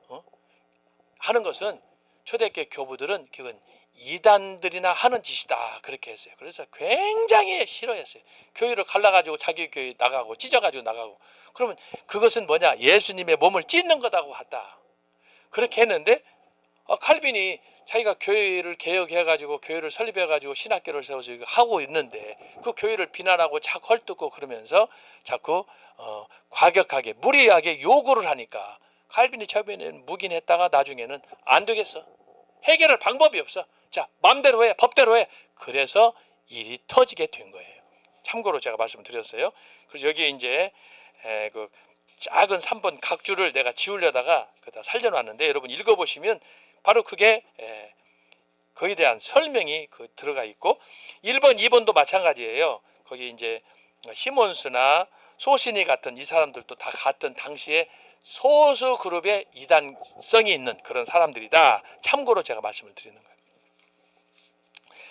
하는 것은 초대교회 교부들은 그건 이단들이나 하는 짓이다 그렇게 했어요. 그래서 굉장히 싫어했어요. 교회를 갈라가지고 자기 교회 나가고 찢어가지고 나가고 그러면 그것은 뭐냐? 예수님의 몸을 찢는 거다고 했다. 그렇게 했는데 칼빈이 자기가 교회를 개혁해가지고 교회를 설립해가지고 신학교를 세워서 하고 있는데 그 교회를 비난하고 자꾸 헐뜯고 그러면서 자꾸 과격하게 무리하게 요구를 하니까 칼빈이 처음에는 묵인했다가 나중에는 안 되겠어. 해결할 방법이 없어. 자, 마음대로 해, 법대로 해. 그래서 일이 터지게 된 거예요. 참고로 제가 말씀드렸어요. 그래서 여기에 이제 그 작은 3번 각주를 내가 지우려다가 그다 살려놨는데 여러분 읽어보시면 바로 그게 그에 대한 설명이 들어가 있고 1번, 2번도 마찬가지예요. 거기 이제 시몬스나 소신이 같은 이 사람들도 다 같은 당시에 소수 그룹의 이단성이 있는 그런 사람들이다. 참고로 제가 말씀을 드리는 거예요.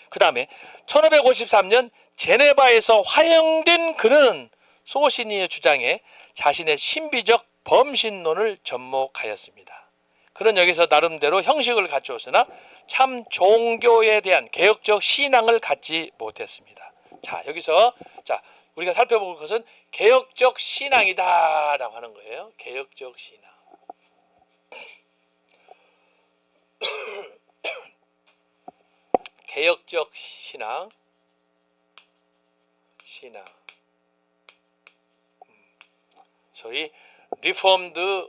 그 다음에 1553년 제네바에서 화형된 그는 소신이의 주장에 자신의 신비적 범신론을 접목하였습니다. 그는 여기서 나름대로 형식을 갖추었으나 참 종교에 대한 개혁적 신앙을 갖지 못했습니다. 자, 여기서 우리가 살펴볼 것은 개혁적 신앙이다라고 하는 거예요. 개혁적 신앙. 개혁적 신앙. 소위 리폼드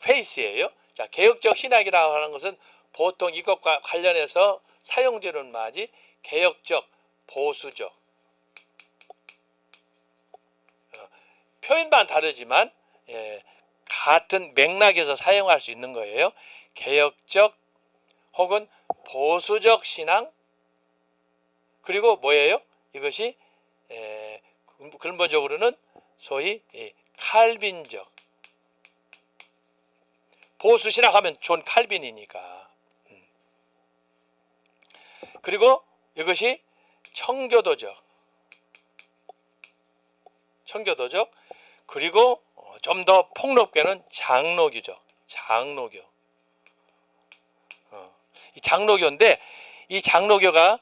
페이스예요. 자, 개혁적 신학이라고 하는 것은 보통 이것과 관련해서 사용되는 말이 개혁적, 보수적. 표현만 다르지만 같은 맥락에서 사용할 수 있는 거예요. 개혁적 혹은 보수적 신앙. 그리고 뭐예요? 이것이 근본적으로는 소위 칼빈적. 보수 신학하면 존 칼빈이니까. 그리고 이것이 청교도적. 그리고 좀 더 폭넓게는 장로교적. 이 장로교인데 이 장로교가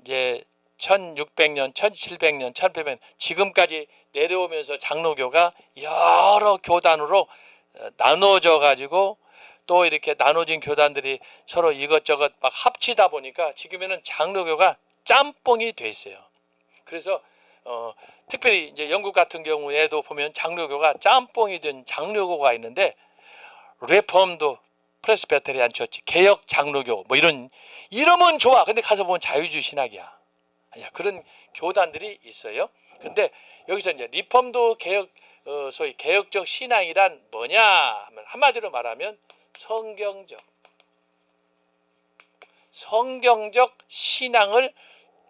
이제 1600년, 1700년, 1800년 지금까지 내려오면서 장로교가 여러 교단으로 나눠져 가지고 또 이렇게 나눠진 교단들이 서로 이것저것 막 합치다 보니까 지금에는 장로교가 짬뽕이 돼 있어요. 그래서 특별히 이제 영국 같은 경우에도 보면 장로교가 짬뽕이 된 장로교가 있는데 레폼드 프레스베테리안 처치, 개혁 장로교 뭐 이런 이름은 좋아. 근데 가서 보면 자유주의 신학이야. 아니야. 그런 교단들이 있어요. 근데 여기서 이제 리폼드 개혁 소위 개혁적 신앙이란 뭐냐 하면 한마디로 말하면 성경적 신앙을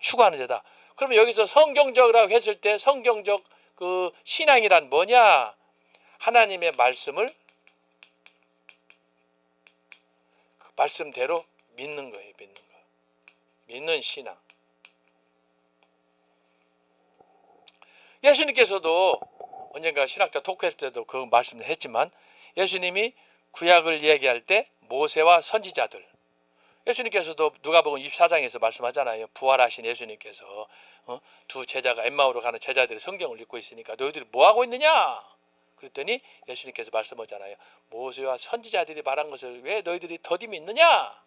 추구하는 데다. 그러면 여기서 성경적이라고 했을 때 성경적 그 신앙이란 뭐냐? 하나님의 말씀을 그 말씀대로 믿는 거예요. 믿는 신앙. 예수님께서도 언젠가 신학자 토크했을 때도 그 말씀을 했지만 예수님이 구약을 얘기할 때 모세와 선지자들, 예수님께서도 누가복음 24장에서 말씀하잖아요. 부활하신 예수님께서 두 제자가 엠마오로 가는 제자들이 성경을 읽고 있으니까 너희들이 뭐하고 있느냐? 그랬더니 예수님께서 말씀하잖아요. 모세와 선지자들이 말한 것을 왜 너희들이 더디 믿느냐?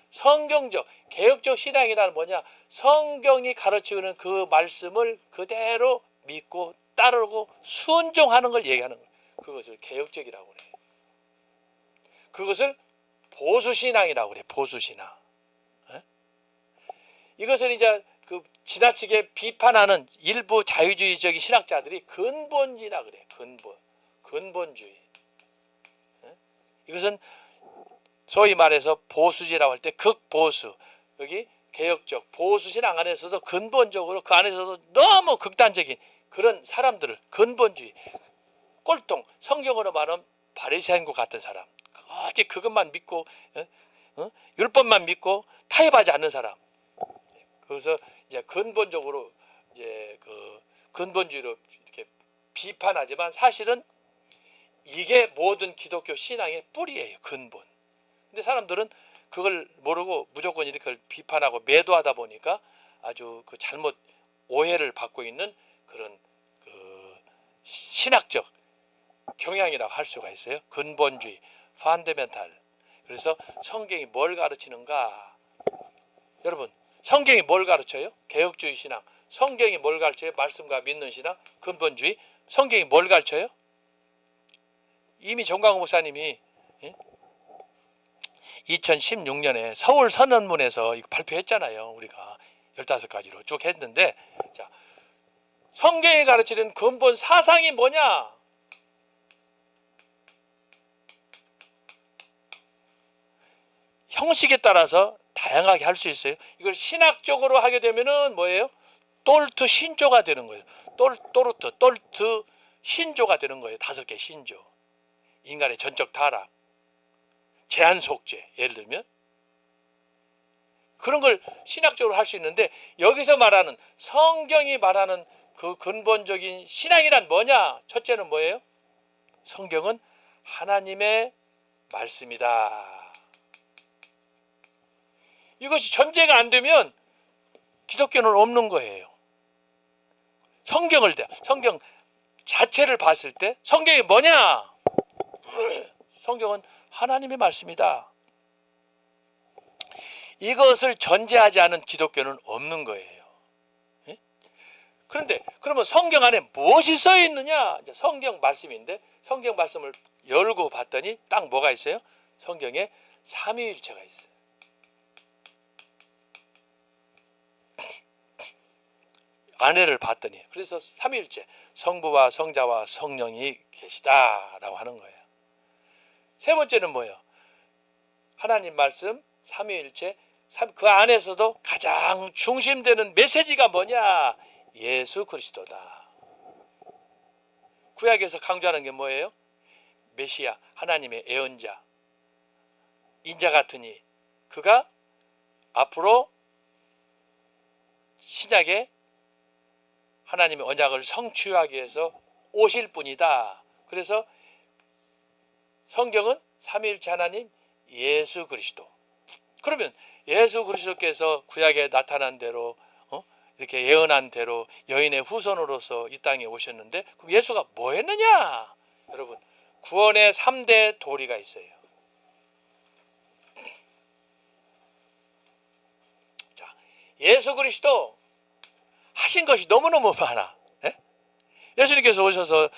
성경적, 개혁적 신앙이란 뭐냐? 성경이 가르치는 그 말씀을 그대로 믿고 따르고 순종하는 걸 얘기하는 거예요. 그것을 개혁적이라고 그래요. 그것을 보수신앙이라고 그래요. 보수신앙. 이것을 이제 그 지나치게 비판하는 일부 자유주의적인 신학자들이 근본주의라 그래요. 근본주의. 이것은 소위 말해서 보수주의라고 할 때 극보수, 여기 개혁적 보수신앙 안에서도 근본적으로 그 안에서도 너무 극단적인 그런 사람들을 근본주의, 꼴통, 성경으로 말하면 바리새인과 같은 사람, 오직 그것만 믿고 율법만 믿고 타협하지 않는 사람. 그래서 이제 근본적으로 이제 그 근본주의로 이렇게 비판하지만 사실은 이게 모든 기독교 신앙의 뿌리예요. 근본. 근데 사람들은 그걸 모르고 무조건 이렇게 비판하고 매도하다 보니까 아주 그 잘못 오해를 받고 있는 그런 그 신학적 경향이라고 할 수가 있어요. 근본주의, 판데멘탈. 그래서 성경이 뭘 가르치는가? 여러분, 성경이 뭘 가르쳐요? 개혁주의 신앙. 성경이 뭘 가르쳐요? 말씀과 믿는 신앙, 근본주의. 성경이 뭘 가르쳐요? 이미 정광훈 목사님이 2016년에 서울 선언문에서 이거 발표했잖아요. 우리가 15가지로 쭉 했는데, 자, 성경이 가르치는 근본 사상이 뭐냐? 형식에 따라서 다양하게 할 수 있어요. 이걸 신학적으로 하게 되면은 뭐예요? 똘트 신조가 되는 거예요. 똘트 신조가 되는 거예요. 5개 신조. 인간의 전적 타락, 제한 속죄, 예를 들면 그런 걸 신학적으로 할 수 있는데, 여기서 말하는 성경이 말하는 그 근본적인 신앙이란 뭐냐? 첫째는 뭐예요? 성경은 하나님의 말씀이다. 이것이 전제가 안 되면 기독교는 없는 거예요. 성경 자체를 봤을 때 성경이 뭐냐? 성경은 하나님의 말씀이다. 이것을 전제하지 않은 기독교는 없는 거예요. 그런데 그러면 성경 안에 무엇이 써 있느냐? 이제 성경 말씀인데 성경 말씀을 열고 봤더니 딱 뭐가 있어요? 성경에 삼위일체가 있어요. 안에를 봤더니, 그래서 삼위일체, 성부와 성자와 성령이 계시다라고 하는 거예요. 세 번째는 뭐예요? 하나님 말씀, 삼위일체, 그 안에서도 가장 중심되는 메시지가 뭐냐? 예수 그리스도다. 구약에서 강조하는 게 뭐예요? 메시아, 하나님의 예언자, 인자 같으니 그가 앞으로 신약에 하나님의 언약을 성취하기 위해서 오실 분이다. 그래서 성경은 삼위일체 하나님 예수 그리스도. 그러면 예수 그리스도께서 구약에 나타난 대로 이렇게 예언한 대로 여인의 후손으로서 이 땅에 오셨는데, 그럼 예수가 뭐 했느냐? 여러분, 구원의 3대 도리가 있어요. 자, 예수 그리스도 하신 것이 너무너무 많아. 예수님께서 오셔서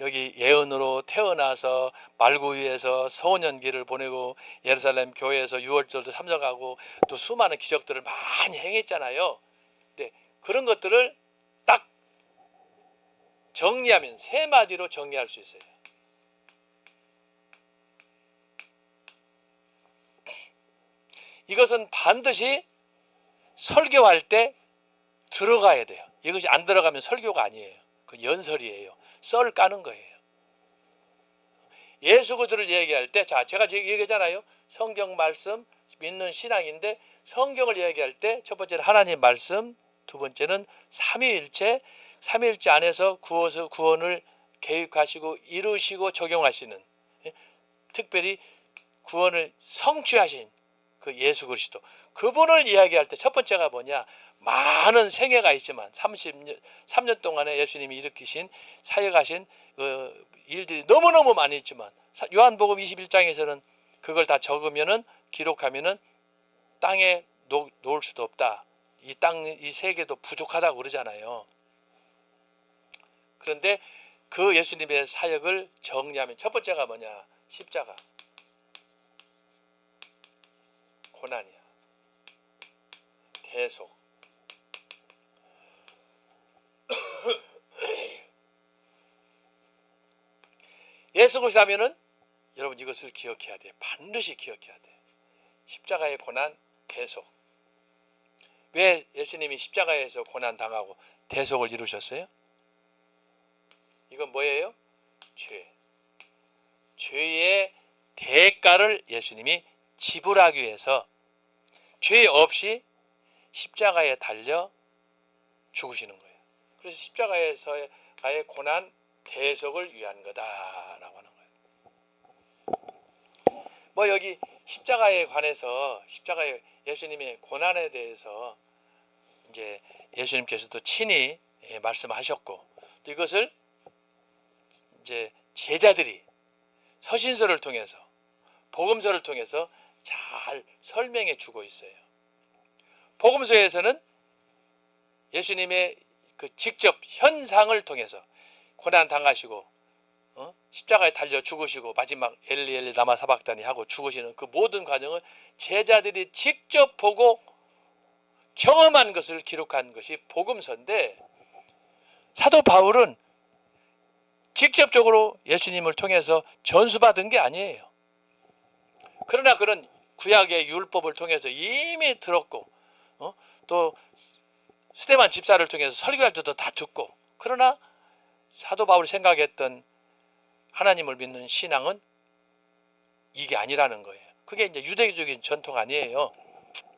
여기 예언으로 태어나서 말구 위에서 소년기를 보내고 예루살렘 교회에서 유월절도 참석하고 또 수많은 기적들을 많이 행했잖아요. 근데 그런 것들을 딱 정리하면 3마디로 정리할 수 있어요. 이것은 반드시 설교할 때 들어가야 돼요. 이것이 안 들어가면 설교가 아니에요. 그 연설이에요. 썰 까는 거예요. 예수 그리스도를 얘기할 때, 자, 제가 얘기하잖아요. 성경 말씀 믿는 신앙인데 성경을 얘기할 때 첫 번째는 하나님 말씀, 두 번째는 삼위일체, 삼위일체 안에서 구원을 계획하시고 이루시고 적용하시는, 특별히 구원을 성취하신 그 예수 그리스도, 그분을 이야기할 때 첫 번째가 뭐냐? 많은 생애가 있지만 3년 동안에 예수님이 일으키신 사역하신 그 일들이 너무너무 많이 있지만, 요한복음 21장에서는 그걸 다 적으면은, 기록하면은 땅에 놓을 수도 없다. 이 세계도 부족하다고 그러잖아요. 그런데 그 예수님의 사역을 정리하면 첫 번째가 뭐냐? 십자가, 고난이야, 대속. 예수 그리스도 하면은 여러분 이것을 기억해야 돼. 반드시 기억해야 돼. 십자가의 고난, 대속. 왜 예수님이 십자가에서 고난 당하고 대속을 이루셨어요? 이건 뭐예요? 죄의 대가를 예수님이 지불하기 위해서 죄 없이 십자가에 달려 죽으시는 거예요. 그래서 십자가에서의 고난, 대속을 위한 거다라고 하는 거예요. 뭐 여기 십자가에 관해서, 십자가의 예수님의 고난에 대해서 이제 예수님께서도 친히 말씀하셨고, 또 이것을 이제 제자들이 서신서를 통해서, 복음서를 통해서 잘 설명해 주고 있어요. 복음서에서는 예수님의 그 직접 현상을 통해서 고난 당하시고 십자가에 달려 죽으시고 마지막 엘리 엘리 라마 사박다니 하고 죽으시는 그 모든 과정을 제자들이 직접 보고 경험한 것을 기록한 것이 복음서인데, 사도 바울은 직접적으로 예수님을 통해서 전수받은 게 아니에요. 그러나 그런 구약의 율법을 통해서 이미 들었고, 또 스데반 집사를 통해서 설교할 때도 다 듣고, 그러나 사도 바울이 생각했던 하나님을 믿는 신앙은 이게 아니라는 거예요. 그게 이제 유대적인 전통 아니에요.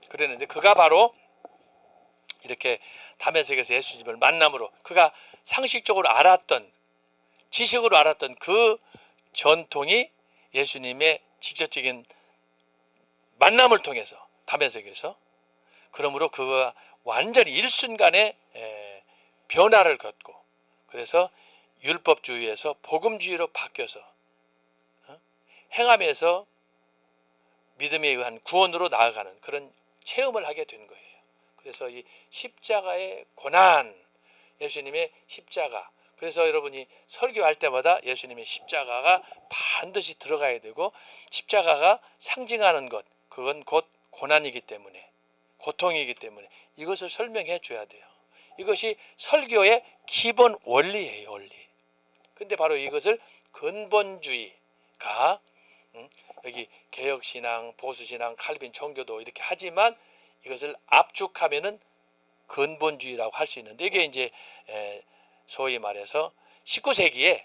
그랬는데 그가 바로 이렇게 다메섹에서 예수님을 만남으로, 그가 상식적으로 알았던, 지식으로 알았던 그 전통이 예수님의 직접적인 만남을 통해서 다메섹에서, 그러므로 그가 완전히 일순간에 변화를 겪고, 그래서 율법주의에서 복음주의로 바뀌어서 행함에서 믿음에 의한 구원으로 나아가는 그런 체험을 하게 된 거예요. 그래서 이 십자가의 고난, 예수님의 십자가, 그래서 여러분이 설교할 때마다 예수님의 십자가가 반드시 들어가야 되고, 십자가가 상징하는 것, 그건 곧 고난이기 때문에, 고통이기 때문에 이것을 설명해 줘야 돼요. 이것이 설교의 기본 원리예요, 원리. 근데 바로 이것을 근본주의가, 여기 개혁신앙, 보수신앙, 칼빈 종교도 이렇게 하지만 이것을 압축하면은 근본주의라고 할 수 있는데, 이게 이제 소위 말해서 19세기에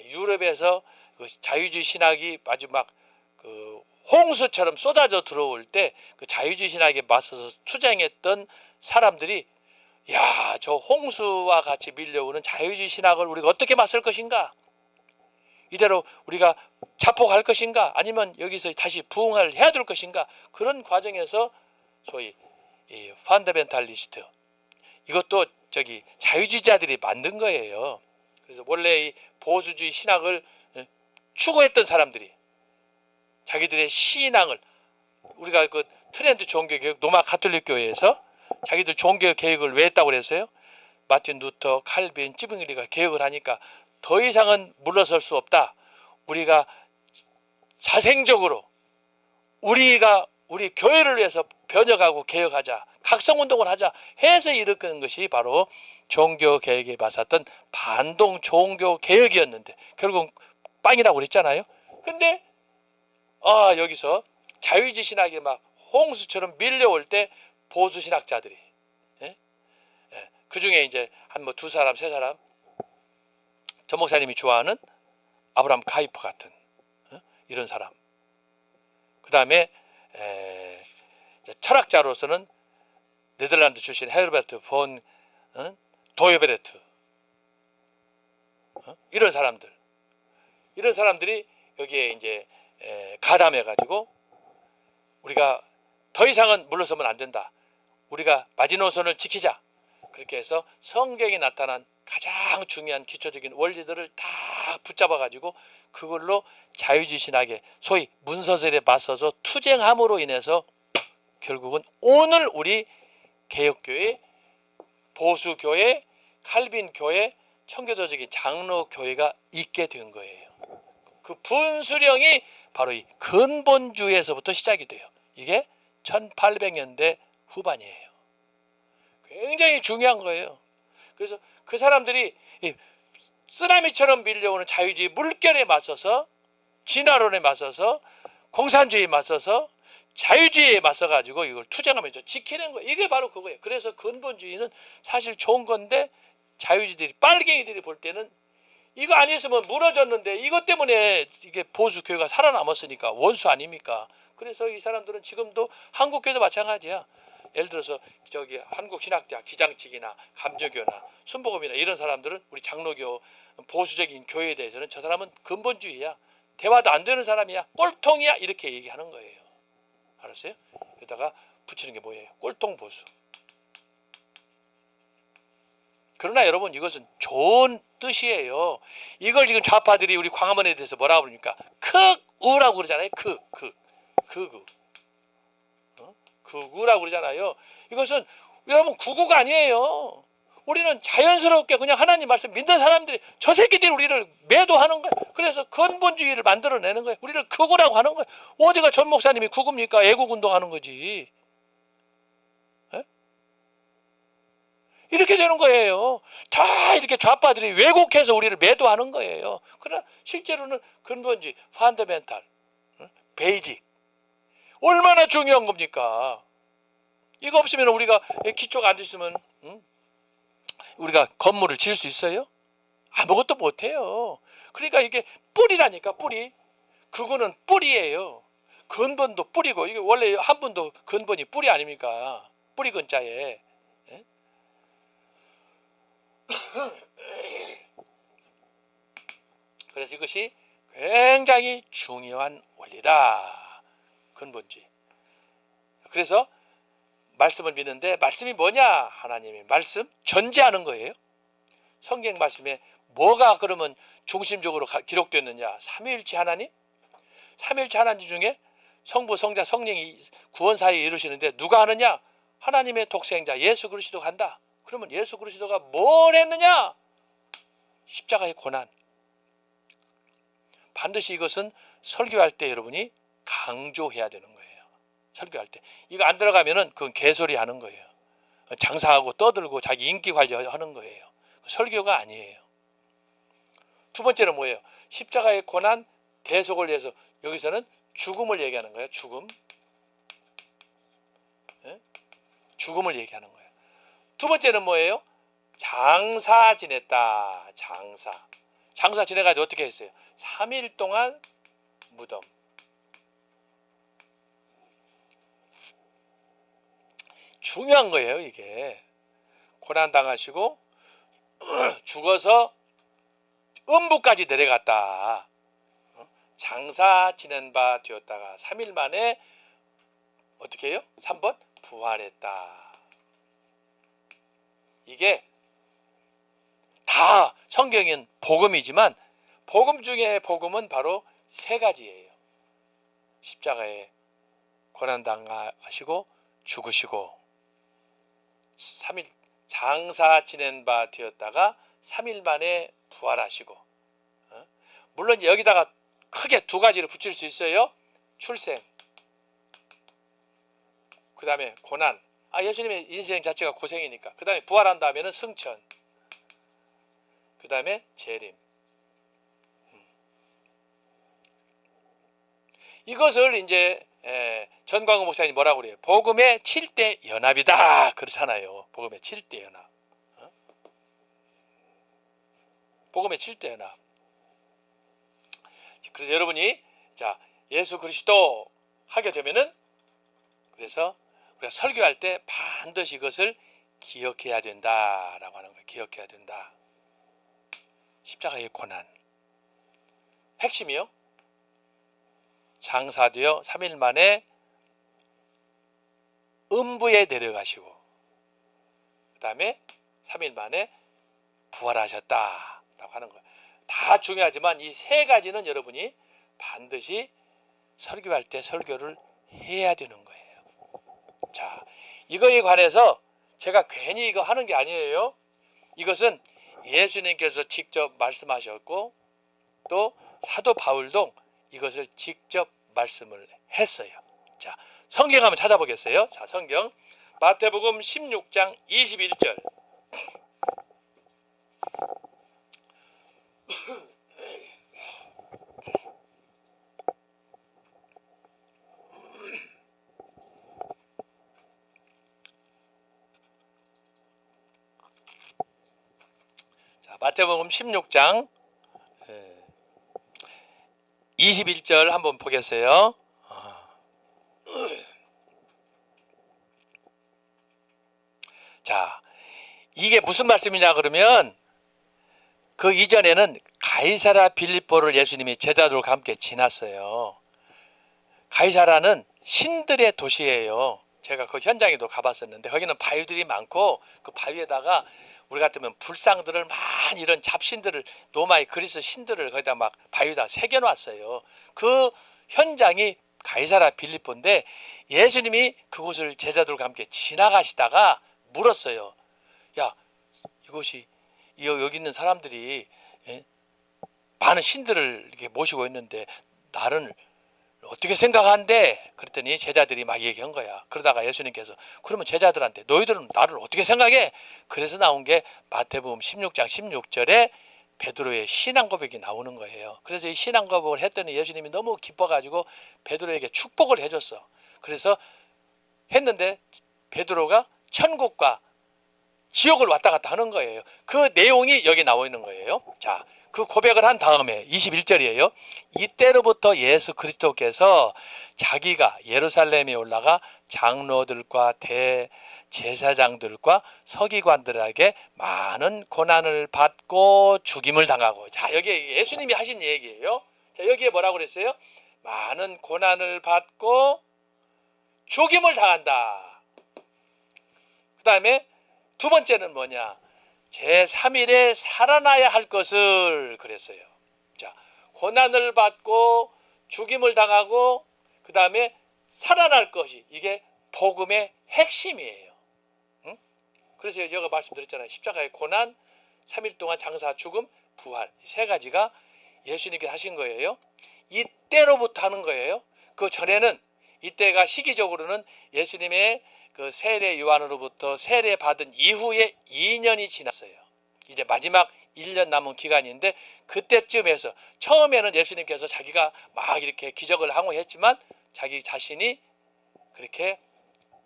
유럽에서 그 자유주의 신학이 마지막 그 홍수처럼 쏟아져 들어올 때 그 자유주의 신학에 맞서서 투쟁했던 사람들이, 야, 저 홍수와 같이 밀려오는 자유주의 신학을 우리가 어떻게 맞설 것인가? 이대로 우리가 자폭할 것인가? 아니면 여기서 다시 부흥을 해야 될 것인가? 그런 과정에서 소위 이 펀더멘탈리스트, 이것도 저기 자유주의자들이 만든 거예요. 그래서 원래 이 보수주의 신학을 추구했던 사람들이 자기들의 신앙을, 우리가 그 트렌드 종교개혁 로마 가톨릭 교회에서 자기들 종교 개혁을 왜 했다고 그랬어요? 마틴 루터, 칼빈, 찌붕이리가 개혁을 하니까 더 이상은 물러설 수 없다. 우리가 자생적으로 우리가 우리 교회를 위해서 변혁하고 개혁하자, 각성운동을 하자 해서 일으키는 것이 바로 종교개혁에 맞섰던 반동 종교개혁이었는데, 결국 빵이라고 그랬잖아요. 근데 여기서 자유주의 신학이 막 홍수처럼 밀려올 때 보수 신학자들이, 그 중에 이제 한 뭐 두 사람, 세 사람, 전 목사님이 좋아하는 아브라함 카이프 같은 이런 사람, 그 다음에 철학자로서는 네덜란드 출신 헤르베르트 폰 도이베르트, 이런 사람들이 여기에 이제 가담해가지고 우리가 더 이상은 물러서면 안 된다. 우리가 마지노선을 지키자. 그렇게 해서 성경에 나타난 가장 중요한 기초적인 원리들을 다 붙잡아가지고 그걸로 자유주의 신학에 소위 문서설에 맞서서 투쟁함으로 인해서 결국은 오늘 우리 개혁교회, 보수교회, 칼빈교회, 청교도적인 장로교회가 있게 된 거예요. 그 분수령이 바로 이 근본주의에서부터 시작이 돼요. 이게 1800년대 후반이에요. 굉장히 중요한 거예요. 그래서 그 사람들이 이 쓰나미처럼 밀려오는 자유주의 물결에 맞서서, 진화론에 맞서서, 공산주의에 맞서서, 자유주의에 맞서가지고 이걸 투쟁하면서 지키는 거예요. 이게 바로 그거예요. 그래서 근본주의는 사실 좋은 건데 자유주의들이, 빨갱이들이 볼 때는 이거 아니었으면 무너졌는데 이것 때문에 이게 보수교회가 살아남았으니까 원수 아닙니까? 그래서 이 사람들은 지금도 한국교회도 마찬가지야. 예를 들어서 저기 한국신학대학 기장직이나 감저교나 순복음이나 이런 사람들은 우리 장로교 보수적인 교회에 대해서는 저 사람은 근본주의야. 대화도 안 되는 사람이야. 꼴통이야. 이렇게 얘기하는 거예요. 알았어요? 여기다가 붙이는 게 뭐예요? 꼴통 보수. 그러나 여러분 이것은 좋은 뜻이에요. 이걸 지금 좌파들이 우리 광화문에 대해서 뭐라고 그러니까 극우라고 그러잖아요. 극우. 극우라고 그러잖아요. 이것은 여러분 구구가 아니에요. 우리는 자연스럽게 그냥 하나님 말씀 믿는 사람들이 저 새끼들이 우리를 매도하는 거예요. 그래서 근본주의를 만들어내는 거예요. 우리를 극우라고 하는 거예요. 어디가 전 목사님이 극우입니까? 애국운동하는 거지. 에? 이렇게 되는 거예요. 다 이렇게 좌파들이 왜곡해서 우리를 매도하는 거예요. 그러나 실제로는 근본주의, 판더멘탈, 베이직 얼마나 중요한 겁니까? 이거 없으면 우리가 기초가 안 됐으면 우리가 건물을 지을 수 있어요? 아무것도 못해요. 그러니까 이게 뿌리라니까, 뿌리. 그거는 뿌리예요. 근본도 뿌리고, 이게 원래 한 분도 근본이 뿌리 아닙니까? 뿌리 근자에. 예? 그래서 이것이 굉장히 중요한 원리다. 근본주의. 그래서 말씀을 믿는데 말씀이 뭐냐? 하나님의 말씀 전제하는 거예요. 성경 말씀에 뭐가 그러면 중심적으로 기록됐느냐? 삼위일체 하나님? 삼위일체 하나님 중에 성부, 성자, 성령이 구원 사역을 이루시는데 누가 하느냐? 하나님의 독생자 예수 그리스도가 한다. 그러면 예수 그리스도가 뭘 했느냐? 십자가의 고난. 반드시 이것은 설교할 때 여러분이 강조해야 되는 거예요. 설교할 때 이거 안 들어가면은 그건 개소리 하는 거예요. 장사하고 떠들고 자기 인기 관리하는 거예요. 설교가 아니에요. 두 번째는 뭐예요? 십자가의 고난 대속을 위해서 여기서는 죽음을 얘기하는 거예요. 죽음. 예? 죽음을 얘기하는 거예요. 두 번째는 뭐예요? 장사 지냈다. 장사 지내가지고 어떻게 했어요? 3일 동안 무덤. 중요한 거예요. 이게 고난당하시고 죽어서 음부까지 내려갔다. 장사 지낸 바 되었다가 3일 만에 어떻게 해요? 3번 부활했다. 이게 다 성경은 복음이지만 복음 중에 복음은 바로 세 가지예요. 십자가에 고난당하시고 죽으시고 3일 장사 지낸 바 되었다가 3일 만에 부활하시고, 물론 여기다가 크게 두 가지를 붙일 수 있어요. 출생, 그 다음에 고난. 예수님의 인생 자체가 고생이니까. 그 다음에 부활한 다음에는 승천, 그 다음에 재림. 이것을 이제 전광훈 목사님이 뭐라고 그래요? 복음의 7대 연합이다. 그렇잖아요. 복음의 7대 연합. 복음의 7대 연합. 그래서 여러분이 자 예수 그리스도 하게 되면은 그래서 우리가 설교할 때 반드시 이것을 기억해야 된다라고 하는 거예요. 기억해야 된다. 십자가의 고난. 핵심이요. 장사되어 3일 만에 음부에 내려가시고 그 다음에 3일 만에 부활하셨다라고 하는 거예요. 다 중요하지만 이 세 가지는 여러분이 반드시 설교할 때 설교를 해야 되는 거예요. 자, 이거에 관해서 제가 괜히 이거 하는 게 아니에요. 이것은 예수님께서 직접 말씀하셨고 또 사도 바울도 이것을 직접 말씀을 했어요. 자, 성경 한번 찾아보겠어요. 자, 성경 마태복음 16장 21절. 자, 마태복음 16장 21절 한번 보겠어요. 자, 이게 무슨 말씀이냐 그러면 그 이전에는 가이사라 빌립보를 예수님이 제자들과 함께 지났어요. 가이사라는 신들의 도시예요. 제가 그 현장에도 가봤었는데 거기는 바위들이 많고 그 바위에다가 우리 같으면 불상들을 많이 이런 잡신들을 로마의 그리스 신들을 거기다 막 바위에다 새겨놨어요. 그 현장이 가이사라 빌립보인데 예수님이 그곳을 제자들과 함께 지나가시다가 물었어요. 야, 이것이 여기 있는 사람들이 많은 신들을 이렇게 모시고 있는데 나를 어떻게 생각한대? 그랬더니 제자들이 막 얘기한 거야. 그러다가 예수님께서 그러면 제자들한테 너희들은 나를 어떻게 생각해? 그래서 나온 게 마태복음 16장 16절에 베드로의 신앙 고백이 나오는 거예요. 그래서 이 신앙 고백을 했더니 예수님이 너무 기뻐가지고 베드로에게 축복을 해줬어. 그래서 했는데 베드로가 천국과 지옥을 왔다 갔다 하는 거예요. 그 내용이 여기 나와 있는 거예요. 자, 그 고백을 한 다음에 21절이에요. 이때로부터 예수 그리스도께서 자기가 예루살렘에 올라가 장로들과 대제사장들과 서기관들에게 많은 고난을 받고 죽임을 당하고, 자, 여기 예수님이 하신 얘기예요. 자, 여기에 뭐라고 그랬어요? 많은 고난을 받고 죽임을 당한다. 그 다음에 두 번째는 뭐냐? 제3일에 살아나야 할 것을 그랬어요. 자, 고난을 받고 죽임을 당하고 그 다음에 살아날 것이 이게 복음의 핵심이에요. 응? 그래서 제가 말씀드렸잖아요. 십자가의 고난, 3일 동안 장사, 죽음, 부활, 이 세 가지가 예수님께서 하신 거예요. 이때로부터 하는 거예요. 그 전에는 이때가 시기적으로는 예수님의 그 세례 요한으로부터 세례 받은 이후에 2년이 지났어요. 이제 마지막 1년 남은 기간인데 그때쯤에서 처음에는 예수님께서 자기가 막 이렇게 기적을 하고 했지만 자기 자신이 그렇게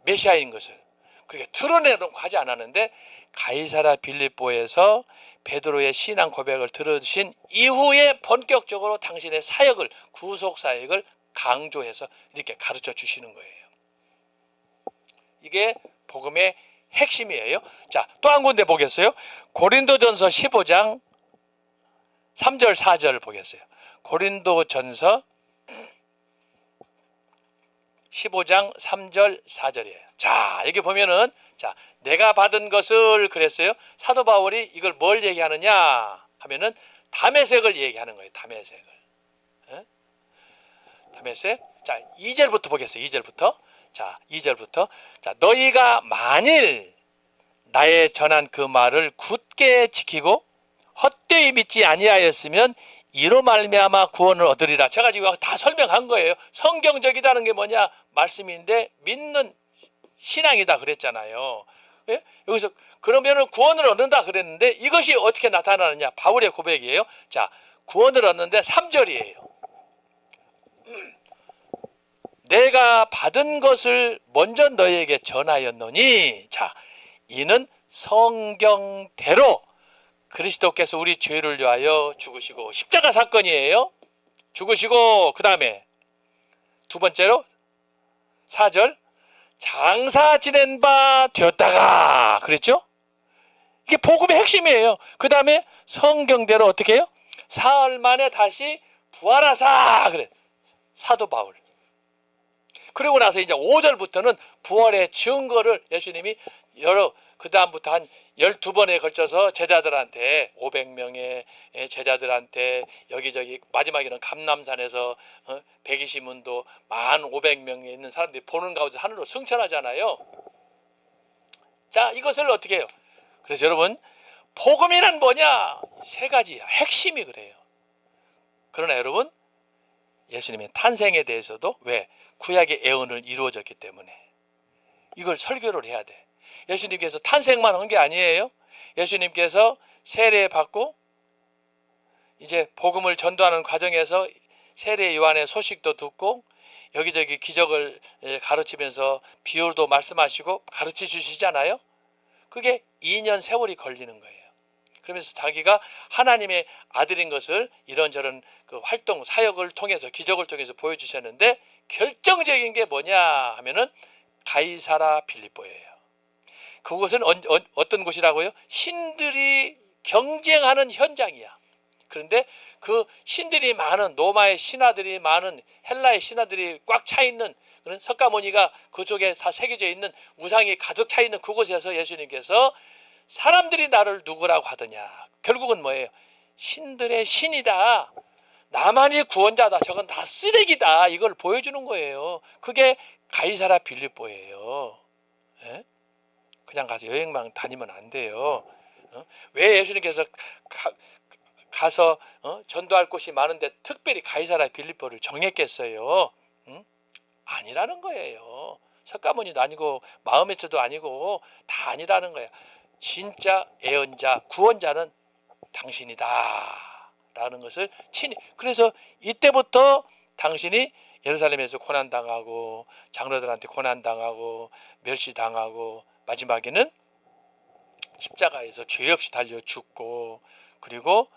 메시아인 것을 그렇게 드러내놓고 하지 않았는데 가이사라 빌립보에서 베드로의 신앙 고백을 들으신 이후에 본격적으로 당신의 사역을 구속 사역을 강조해서 이렇게 가르쳐 주시는 거예요. 이게 복음의 핵심이에요. 자, 또 한 군데 보겠어요. 고린도전서 15장 3절 4절 보겠어요. 고린도전서 15장 3절 4절이에요. 자, 여기 보면은 자, 내가 받은 것을 그랬어요. 사도 바울이 이걸 뭘 얘기하느냐 하면은 다메섹을 얘기하는 거예요. 다메섹을. 다메섹. 자, 2절부터 보겠어요. 2절부터. 자, 2절부터. 자, 너희가 만일 나의 전한 그 말을 굳게 지키고 헛되이 믿지 아니하였으면 이로 말미암아 구원을 얻으리라. 제가 지금 다 설명한 거예요. 성경적이다는 게 뭐냐? 말씀인데 믿는 신앙이다 그랬잖아요. 예? 여기서 그러면은 구원을 얻는다 그랬는데 이것이 어떻게 나타나느냐? 바울의 고백이에요. 자, 구원을 얻는데 3절이에요. 내가 받은 것을 먼저 너희에게 전하였노니, 자, 이는 성경대로 그리스도께서 우리 죄를 위하여 죽으시고 십자가 사건이에요. 죽으시고 그 다음에 두 번째로 4절 장사 지낸 바 되었다가 그랬죠? 이게 복음의 핵심이에요. 그 다음에 성경대로 어떻게 해요? 사흘 만에 다시 부활하사 그래. 사도 바울. 그리고 나서 이제 5절부터는 부활의 증거를 예수님이 그 다음부터 한 12번에 걸쳐서 제자들한테 500명의 제자들한테 여기저기 마지막에는 감람산에서 120문도 1500명에 있는 사람들이 보는 가운데 하늘로 승천하잖아요. 자, 이것을 어떻게 해요? 그래서 여러분, 복음이란 뭐냐? 세 가지야. 핵심이 그래요. 그러나 여러분, 예수님의 탄생에 대해서도 왜? 구약의 예언을 이루어졌기 때문에 이걸 설교를 해야 돼. 예수님께서 탄생만 한 게 아니에요. 예수님께서 세례받고 이제 복음을 전도하는 과정에서 세례 요한의 소식도 듣고 여기저기 기적을 가르치면서 비유도 말씀하시고 가르쳐 주시잖아요. 그게 2년 세월이 걸리는 거예요. 그러면서 자기가 하나님의 아들인 것을 이런저런 그 활동, 사역을 통해서 기적을 통해서 보여주셨는데 결정적인 게 뭐냐 하면은 가이사라 빌립보예요. 그곳은 어떤 곳이라고요? 신들이 경쟁하는 현장이야. 그런데 그 신들이 많은 로마의 신하들이 많은 헬라의 신하들이 꽉 차 있는 그런 석가모니가 그쪽에 다 새겨져 있는 우상이 가득 차 있는 그곳에서 예수님께서 사람들이 나를 누구라고 하더냐. 결국은 뭐예요? 신들의 신이다. 나만이 구원자다. 저건 다 쓰레기다. 이걸 보여주는 거예요. 그게 가이사라 빌립보예요. 예? 그냥 가서 여행만 다니면 안 돼요. 왜 예수님께서 가서 전도할 곳이 많은데 특별히 가이사라 빌립보를 정했겠어요? 아니라는 거예요. 석가모니도 아니고 마음에서도 아니고 다 아니라는 거예요. 진짜 예언자, 구원자는 당신이다 라는 것을 친히. 그래서 이때부터 당신이 예루살렘에서 고난당하고 장로들한테 고난당하고 멸시당하고 마지막에는 십자가에서 죄 없이 달려 죽고 그리고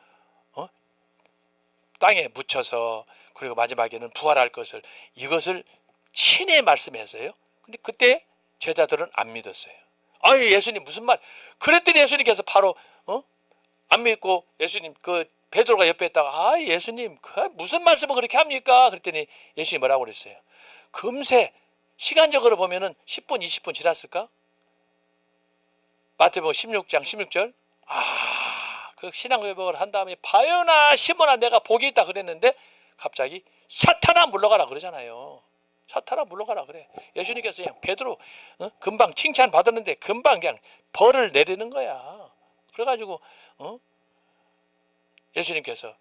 땅에 묻혀서 그리고 마지막에는 부활할 것을 이것을 친히 말씀했어요. 근데 그때 제자들은 안 믿었어요. 아니 예수님 무슨 말? 그랬더니 예수님께서 바로 안 믿고 예수님 그 베드로가 옆에 있다가 아 예수님 그 무슨 말씀을 그렇게 합니까? 그랬더니 예수님이 뭐라고 그랬어요? 금세 시간적으로 보면은 10분 20분 지났을까? 마태복음 16장 16절 그 신앙고백을 한 다음에 바요나 시몬아 내가 복이 있다 그랬는데 갑자기 사탄아 물러가라 그러잖아요. 사탄아 물러가라 그래. 예수님께서 그냥 베드로 금방 칭찬 받았는데 금방 그냥 벌을 내리는 거야. 그래가지고 예수님께서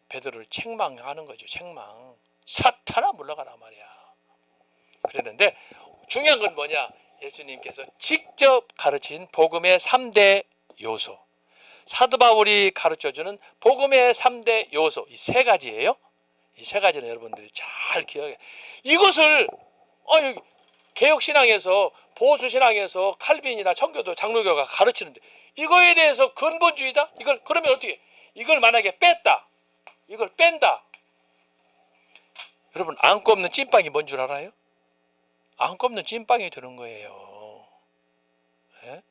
베드로를 책망하는 거죠. 책망. 사탄아 물러가라 말이야. 그랬는데 중요한 건 뭐냐? 예수님께서 직접 가르친 복음의 3대 요소. 사도 바울이 가르쳐주는 복음의 3대 요소. 이 세 가지예요. 이 세 가지는 여러분들이 잘 기억해. 이것을 개혁신앙에서 보수신앙에서 칼빈이나 청교도 장로교가 가르치는데 이거에 대해서 근본주의다? 이걸 그러면 어떻게? 이걸 만약에 뺐다. 이걸 뺀다. 여러분 안고 없는 찐빵이 뭔 줄 알아요? 안고 없는 찐빵이 되는 거예요. 예?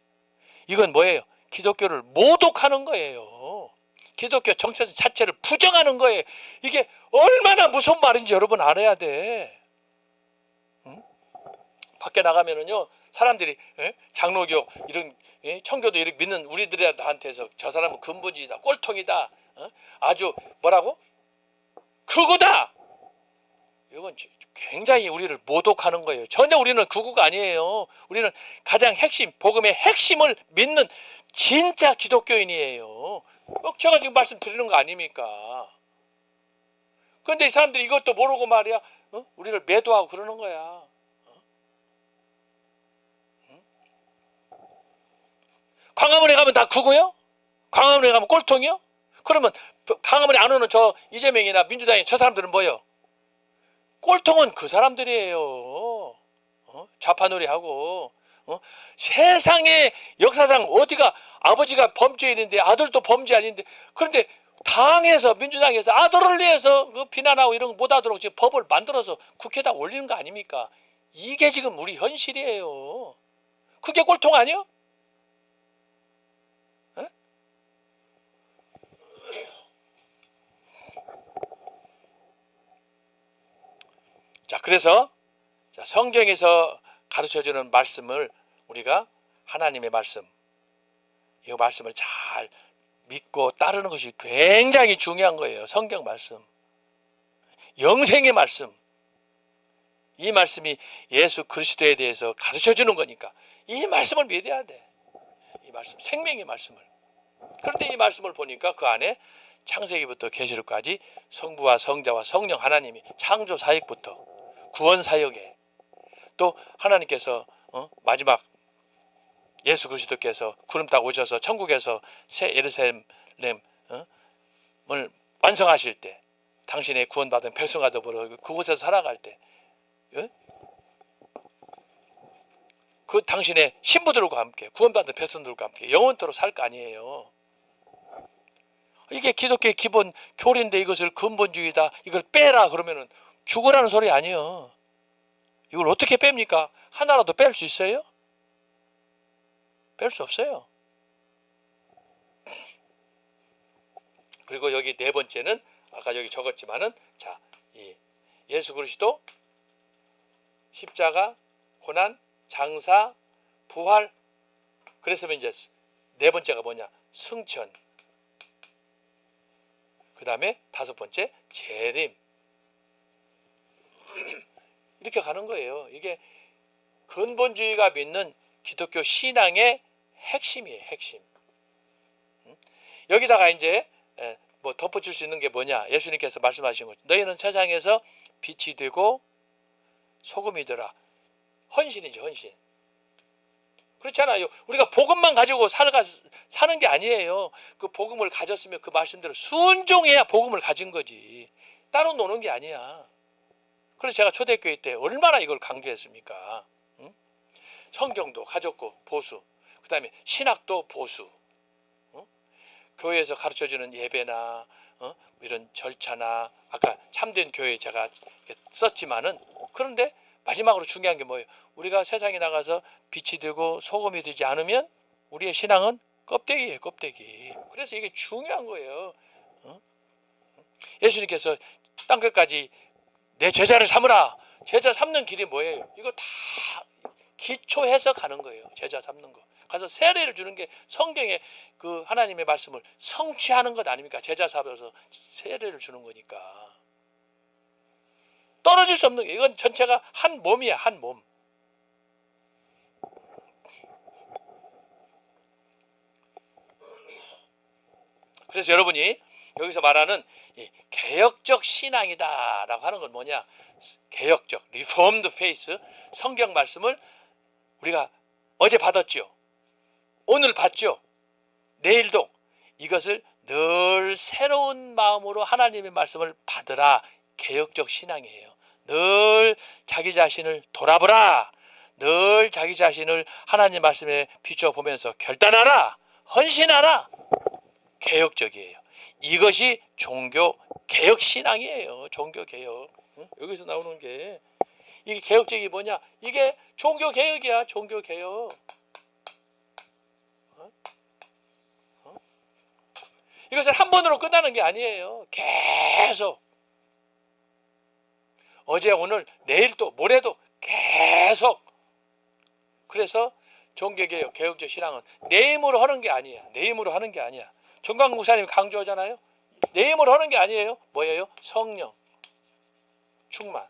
이건 뭐예요? 기독교를 모독하는 거예요. 기독교 정체 자체를 부정하는 거예요. 이게 얼마나 무서운 말인지 여러분 알아야 돼. 밖에 나가면은요 사람들이 장로교 이런 청교도 이렇게 믿는 우리들한테서 저 사람은 근본주의다, 꼴통이다, 아주 뭐라고? 그거다. 이건 굉장히 우리를 모독하는 거예요. 전혀 우리는 그거가 아니에요. 우리는 가장 핵심, 복음의 핵심을 믿는 진짜 기독교인이에요. 제가 지금 말씀드리는 거 아닙니까? 그런데 이 사람들이 이것도 모르고 말이야, 우리를 매도하고 그러는 거야. 광화문에 가면 다 그거요? 광화문에 가면 꼴통이요? 그러면 광화문에 안 오는 저 이재명이나 민주당이 저 사람들은 뭐예요? 꼴통은 그 사람들이에요. 좌파놀이하고 세상에 역사상 어디가 아버지가 범죄인인데 아들도 범죄 아닌데 그런데 당에서 민주당에서 아들을 위해서 그 비난하고 이런 거 못하도록 지금 법을 만들어서 국회에다 올리는 거 아닙니까? 이게 지금 우리 현실이에요. 그게 꼴통 아니요? 에? 자, 그래서 성경에서 가르쳐주는 말씀을 우리가 하나님의 말씀, 이 말씀을 잘 믿고 따르는 것이 굉장히 중요한 거예요. 성경 말씀, 영생의 말씀, 이 말씀이 예수 그리스도에 대해서 가르쳐주는 거니까 이 말씀을 믿어야 돼. 이 말씀, 생명의 말씀을. 그런데 이 말씀을 보니까 그 안에 창세기부터 계시록까지 성부와 성자와 성령 하나님이 창조 사역부터 구원 사역에, 또 하나님께서 마지막 예수 그리스도께서 구름 타고 오셔서 천국에서 새 예루살렘을 완성하실 때, 당신의 구원받은 백성과 더불어 그곳에서 살아갈 때, 그 당신의 신부들과 함께, 구원받은 백성들과 함께 영원토록 살 거 아니에요. 이게 기독교의 기본 교리인데 이것을 근본주의다, 이걸 빼라 그러면은 죽으라는 소리 아니에요. 이걸 어떻게 뺍니까? 하나라도 뺄 수 있어요? 뺄 수 없어요. 그리고 여기 네 번째는 아까 여기 적었지만은, 자, 이 예수 그리스도 십자가, 고난, 장사, 부활. 그랬으면 이제 네 번째가 뭐냐? 승천. 그 다음에 다섯 번째 재림. 이렇게 가는 거예요. 이게 근본주의가 믿는 기독교 신앙의 핵심이에요. 핵심. 여기다가 이제 뭐 덧붙일 수 있는 게 뭐냐? 예수님께서 말씀하신 거죠. 너희는 세상에서 빛이 되고 소금이 되라. 헌신이죠, 헌신. 그렇잖아요. 우리가 복음만 가지고 사는 게 아니에요. 그 복음을 가졌으면 그 말씀대로 순종해야 복음을 가진 거지. 따로 노는 게 아니야. 그래서 제가 초대교회 때 얼마나 이걸 강조했습니까? 응? 성경도 가졌고 보수, 그 다음에 신학도 보수, 교회에서 가르쳐주는 예배나 이런 절차나, 아까 참된 교회 제가 썼지만은, 그런데 마지막으로 중요한 게 뭐예요? 우리가 세상에 나가서 빛이 되고 소금이 되지 않으면 우리의 신앙은 껍데기예요, 껍데기. 그래서 이게 중요한 거예요. 예수님께서 땅끝까지 내 제자를 삼으라. 제자 삼는 길이 뭐예요? 이거 다 기초해서 가는 거예요. 제자 삼는 거. 가서 세례를 주는 게 성경의 그 하나님의 말씀을 성취하는 것 아닙니까? 제자 삼아서 세례를 주는 거니까. 떨어질 수 없는 게, 이건 전체가 한 몸이야, 한 몸. 그래서 여러분이 여기서 말하는 이 개혁적 신앙이다라고 하는 건 뭐냐? 개혁적, 리폼드 페이스, 성경 말씀을 우리가 어제 받았죠. 오늘 받죠. 내일도 이것을 늘 새로운 마음으로 하나님의 말씀을 받으라. 개혁적 신앙이에요. 늘 자기 자신을 돌아보라. 늘 자기 자신을 하나님 말씀에 비춰보면서 결단하라. 헌신하라. 개혁적이에요. 이것이 종교 개혁 신앙이에요. 종교 개혁. 여기서 나오는 게, 이게 개혁적이 뭐냐? 이게 종교 개혁이야. 종교 개혁. 이것은 한 번으로 끝나는 게 아니에요. 계속. 어제, 오늘, 내일 또 모레도 계속. 그래서 종교개혁, 개혁적 신앙은 내 힘으로 하는 게 아니야. 내 힘으로 하는 게 아니야. 정광 목사님이 강조하잖아요. 내 힘으로 하는 게 아니에요. 뭐예요? 성령 충만.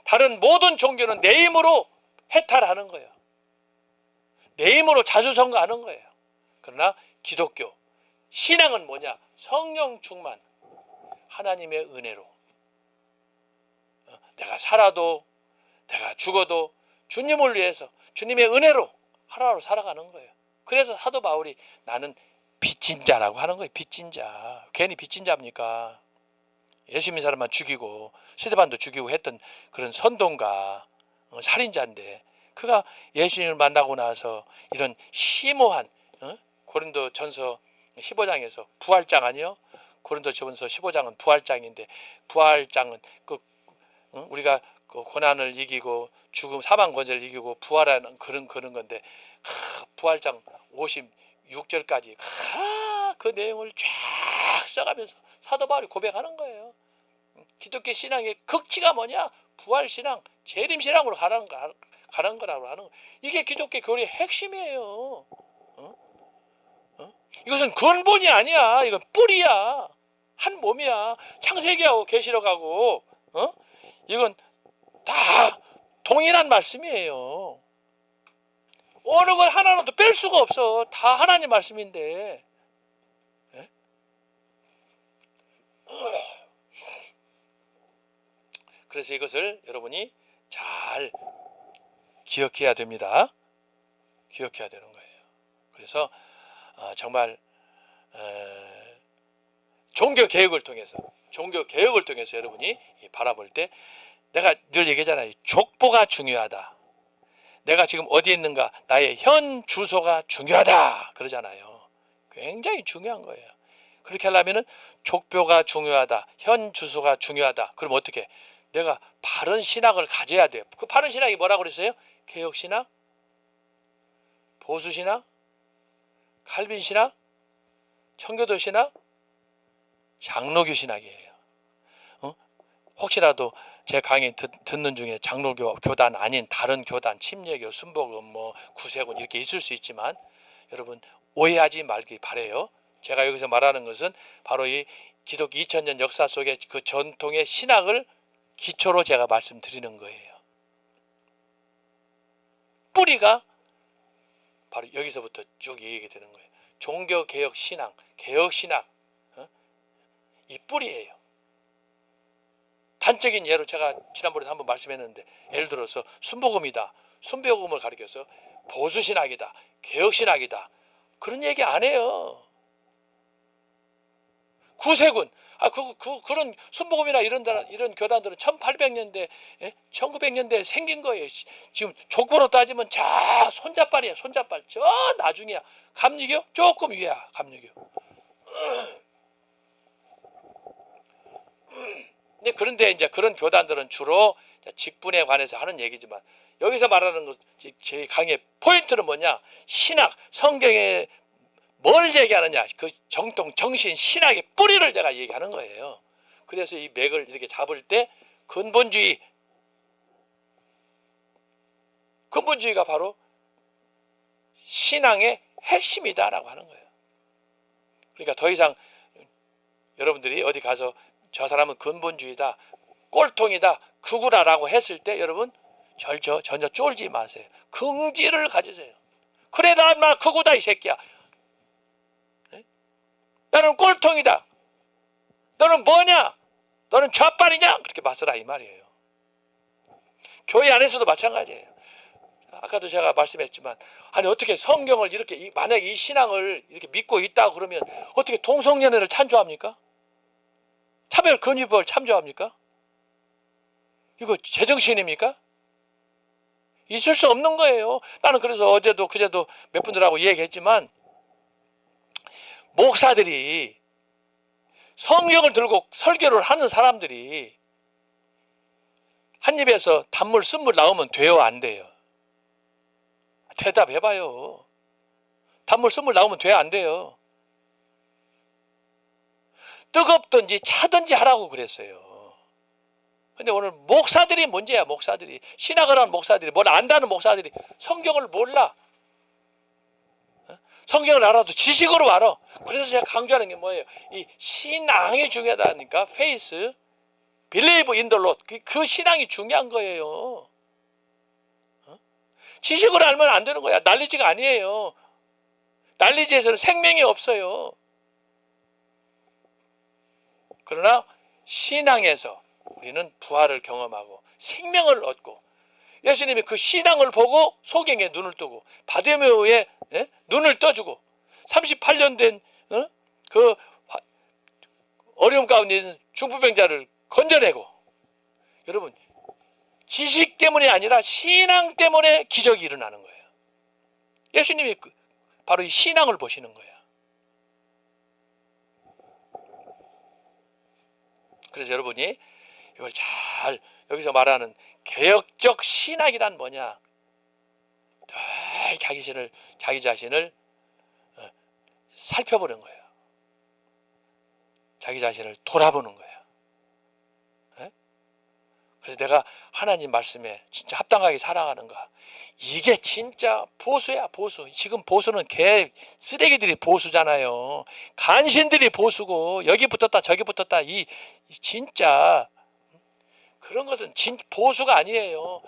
다른 모든 종교는 내 힘으로 해탈하는 거예요. 내 힘으로 자주성가하는 거예요. 그러나 기독교 신앙은 뭐냐? 성령 충만. 하나님의 은혜로. 내가 살아도 내가 죽어도 주님을 위해서 주님의 은혜로 하루하루 살아가는 거예요. 그래서 사도 바울이 나는 빚진 자라고 하는 거예요. 빚진 자. 괜히 빚진 자입니까? 예수 믿는 사람만 죽이고 스데반도 죽이고 했던 그런 선동가, 살인자인데, 그가 예수님을 만나고 나서 이런 심오한 고린도 전서 15장에서 부활장 아니요? 고린도 전서 15장은 부활장인데, 부활장은 그 우리가 그 고난을 이기고 죽음 사망 권세를 이기고 부활하는 그런 건데 부활장 56절까지 그 내용을 쫙 써가면서 사도 바울이 고백하는 거예요. 기독교 신앙의 극치가 뭐냐? 부활 신앙, 재림 신앙으로 가는 거라고 하는 거. 이게 기독교 교리의 핵심이에요. 이것은 근본이 아니야. 이건 뿌리야. 한 몸이야. 창세기하고 계시록하고 이건 다 동일한 말씀이에요. 어느 걸 하나라도 뺄 수가 없어. 다 하나님 말씀인데. 그래서 이것을 여러분이 잘 기억해야 됩니다. 기억해야 되는 거예요. 그래서 정말 종교 개혁을 통해서 여러분이 바라볼 때 내가 늘 얘기하잖아요. 족보가 중요하다. 내가 지금 어디에 있는가, 나의 현 주소가 중요하다 그러잖아요. 굉장히 중요한 거예요. 그렇게 하려면은 족보가 중요하다, 현 주소가 중요하다. 그럼 어떻게? 내가 바른 신학을 가져야 돼요. 그 바른 신학이 뭐라고 그랬어요? 개혁신학, 보수신학, 칼빈신학, 청교도신학, 장로교 신학이에요. 혹시라도 제 강의 듣는 중에 장로교 교단 아닌 다른 교단, 침례교, 순복음, 구세군 이렇게 있을 수 있지만 여러분 오해하지 말기 바래요. 제가 여기서 말하는 것은 바로 이 기독교 2000년 역사 속의 그 전통의 신학을 기초로 제가 말씀드리는 거예요. 뿌리가 바로 여기서부터 쭉 얘기가 되는 거예요. 종교개혁 신앙, 개혁신학, 이 뿌리예요. 단적인 예로 제가 지난번에 한번 말씀했는데, 예를 들어서 순복음이다, 순복음을 가리켜서 보수신학이다, 개혁신학이다, 그런 얘기 안 해요. 구세군, 그런 순복음이나 이런 교단들은 1800년대, 1900년대에 생긴 거예요. 지금 족보로 따지면 자 손자발이야, 손자발. 저 나중이야. 감리교 조금 위야, 감리교. 그런데 이제 그런 교단들은 주로 직분에 관해서 하는 얘기지만, 여기서 말하는 것, 제 강의의 포인트는 뭐냐? 신학, 성경에 뭘 얘기하느냐? 그 정통, 정신, 신학의 뿌리를 내가 얘기하는 거예요. 그래서 이 맥을 이렇게 잡을 때 근본주의가 바로 신앙의 핵심이다라고 하는 거예요. 그러니까 더 이상 여러분들이 어디 가서 저 사람은 근본주의다, 꼴통이다, 극우라라고 했을 때 여러분 전혀 쫄지 마세요. 긍지를 가지세요. 그래, 나 극우다 이 새끼야. 나는 꼴통이다. 너는 뭐냐? 너는 좌빨이냐? 그렇게 맞서라 이 말이에요. 교회 안에서도 마찬가지예요. 아까도 제가 말씀했지만, 아니 어떻게 성경을 이렇게, 만약에 이 신앙을 이렇게 믿고 있다고 그러면 어떻게 동성연애를 찬조합니까? 차별금지법을 참조합니까? 이거 제정신입니까? 있을 수 없는 거예요. 나는 그래서 어제도 그제도 몇 분들하고 얘기했지만, 목사들이 성경을 들고 설교를 하는 사람들이 한 입에서 단물 쓴물 나오면 돼요, 안 돼요? 대답해봐요. 단물 쓴물 나오면 돼요, 안 돼요? 뜨겁든지 차든지 하라고 그랬어요. 근데 오늘 목사들이 문제야. 목사들이, 신학을 하는 목사들이, 뭘 안다는 목사들이 성경을 몰라. 성경을 알아도 지식으로 알아. 그래서 제가 강조하는 게 뭐예요? 이 신앙이 중요하다니까. faith, believe in the Lord. 그 신앙이 중요한 거예요. 지식으로 알면 안 되는 거야. 난리지가 아니에요. 난리지에서는 생명이 없어요. 그러나 신앙에서 우리는 부활을 경험하고 생명을 얻고, 예수님이 그 신앙을 보고 소경의 눈을 뜨고 바디메오의 눈을 떠주고 38년 된 그 어려움 가운데 있는 중풍병자를 건져내고, 여러분 지식 때문이 아니라 신앙 때문에 기적이 일어나는 거예요. 예수님이 바로 이 신앙을 보시는 거예요. 그래서 여러분이 이걸 잘 여기서 말하는 개혁적 신학이란 뭐냐? 늘 자기 자신을 살펴보는 거예요. 자기 자신을 돌아보는 거예요. 그래서 내가 하나님 말씀에 진짜 합당하게 살아가는가? 이게 진짜 보수야, 보수. 지금 보수는 개 쓰레기들이 보수잖아요. 간신들이 보수고 여기 붙었다 저기 붙었다 이 진짜 그런 것은 보수가 아니에요.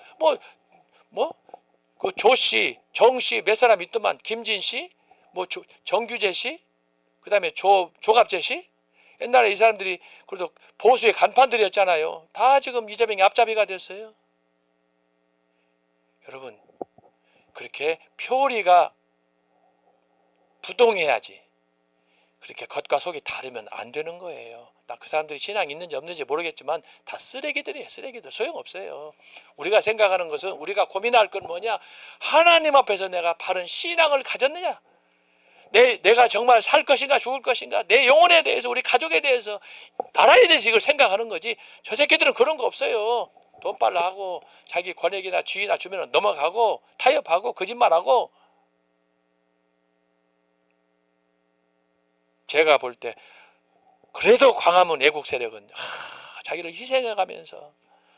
그 조씨, 정씨 몇 사람 있더만 김진 씨, 정규재 씨, 그 다음에 조갑재 씨. 옛날에 이 사람들이 그래도 보수의 간판들이었잖아요. 다 지금 이재명이 앞잡이가 됐어요. 여러분, 그렇게 표리가 부동해야지. 그렇게 겉과 속이 다르면 안 되는 거예요. 나 그 사람들이 신앙이 있는지 없는지 모르겠지만 다 쓰레기들이에요. 쓰레기들. 소용없어요. 우리가 생각하는 것은, 우리가 고민할 건 뭐냐? 하나님 앞에서 내가 바른 신앙을 가졌느냐? 내가 정말 살 것인가 죽을 것인가, 내 영혼에 대해서, 우리 가족에 대해서, 나라에 대해서 이걸 생각하는 거지. 저 새끼들은 그런 거 없어요. 돈빨라 하고 자기 권력이나 지위나 주면 넘어가고 타협하고 거짓말하고. 제가 볼 때 그래도 광화문 애국 세력은 자기를 희생해가면서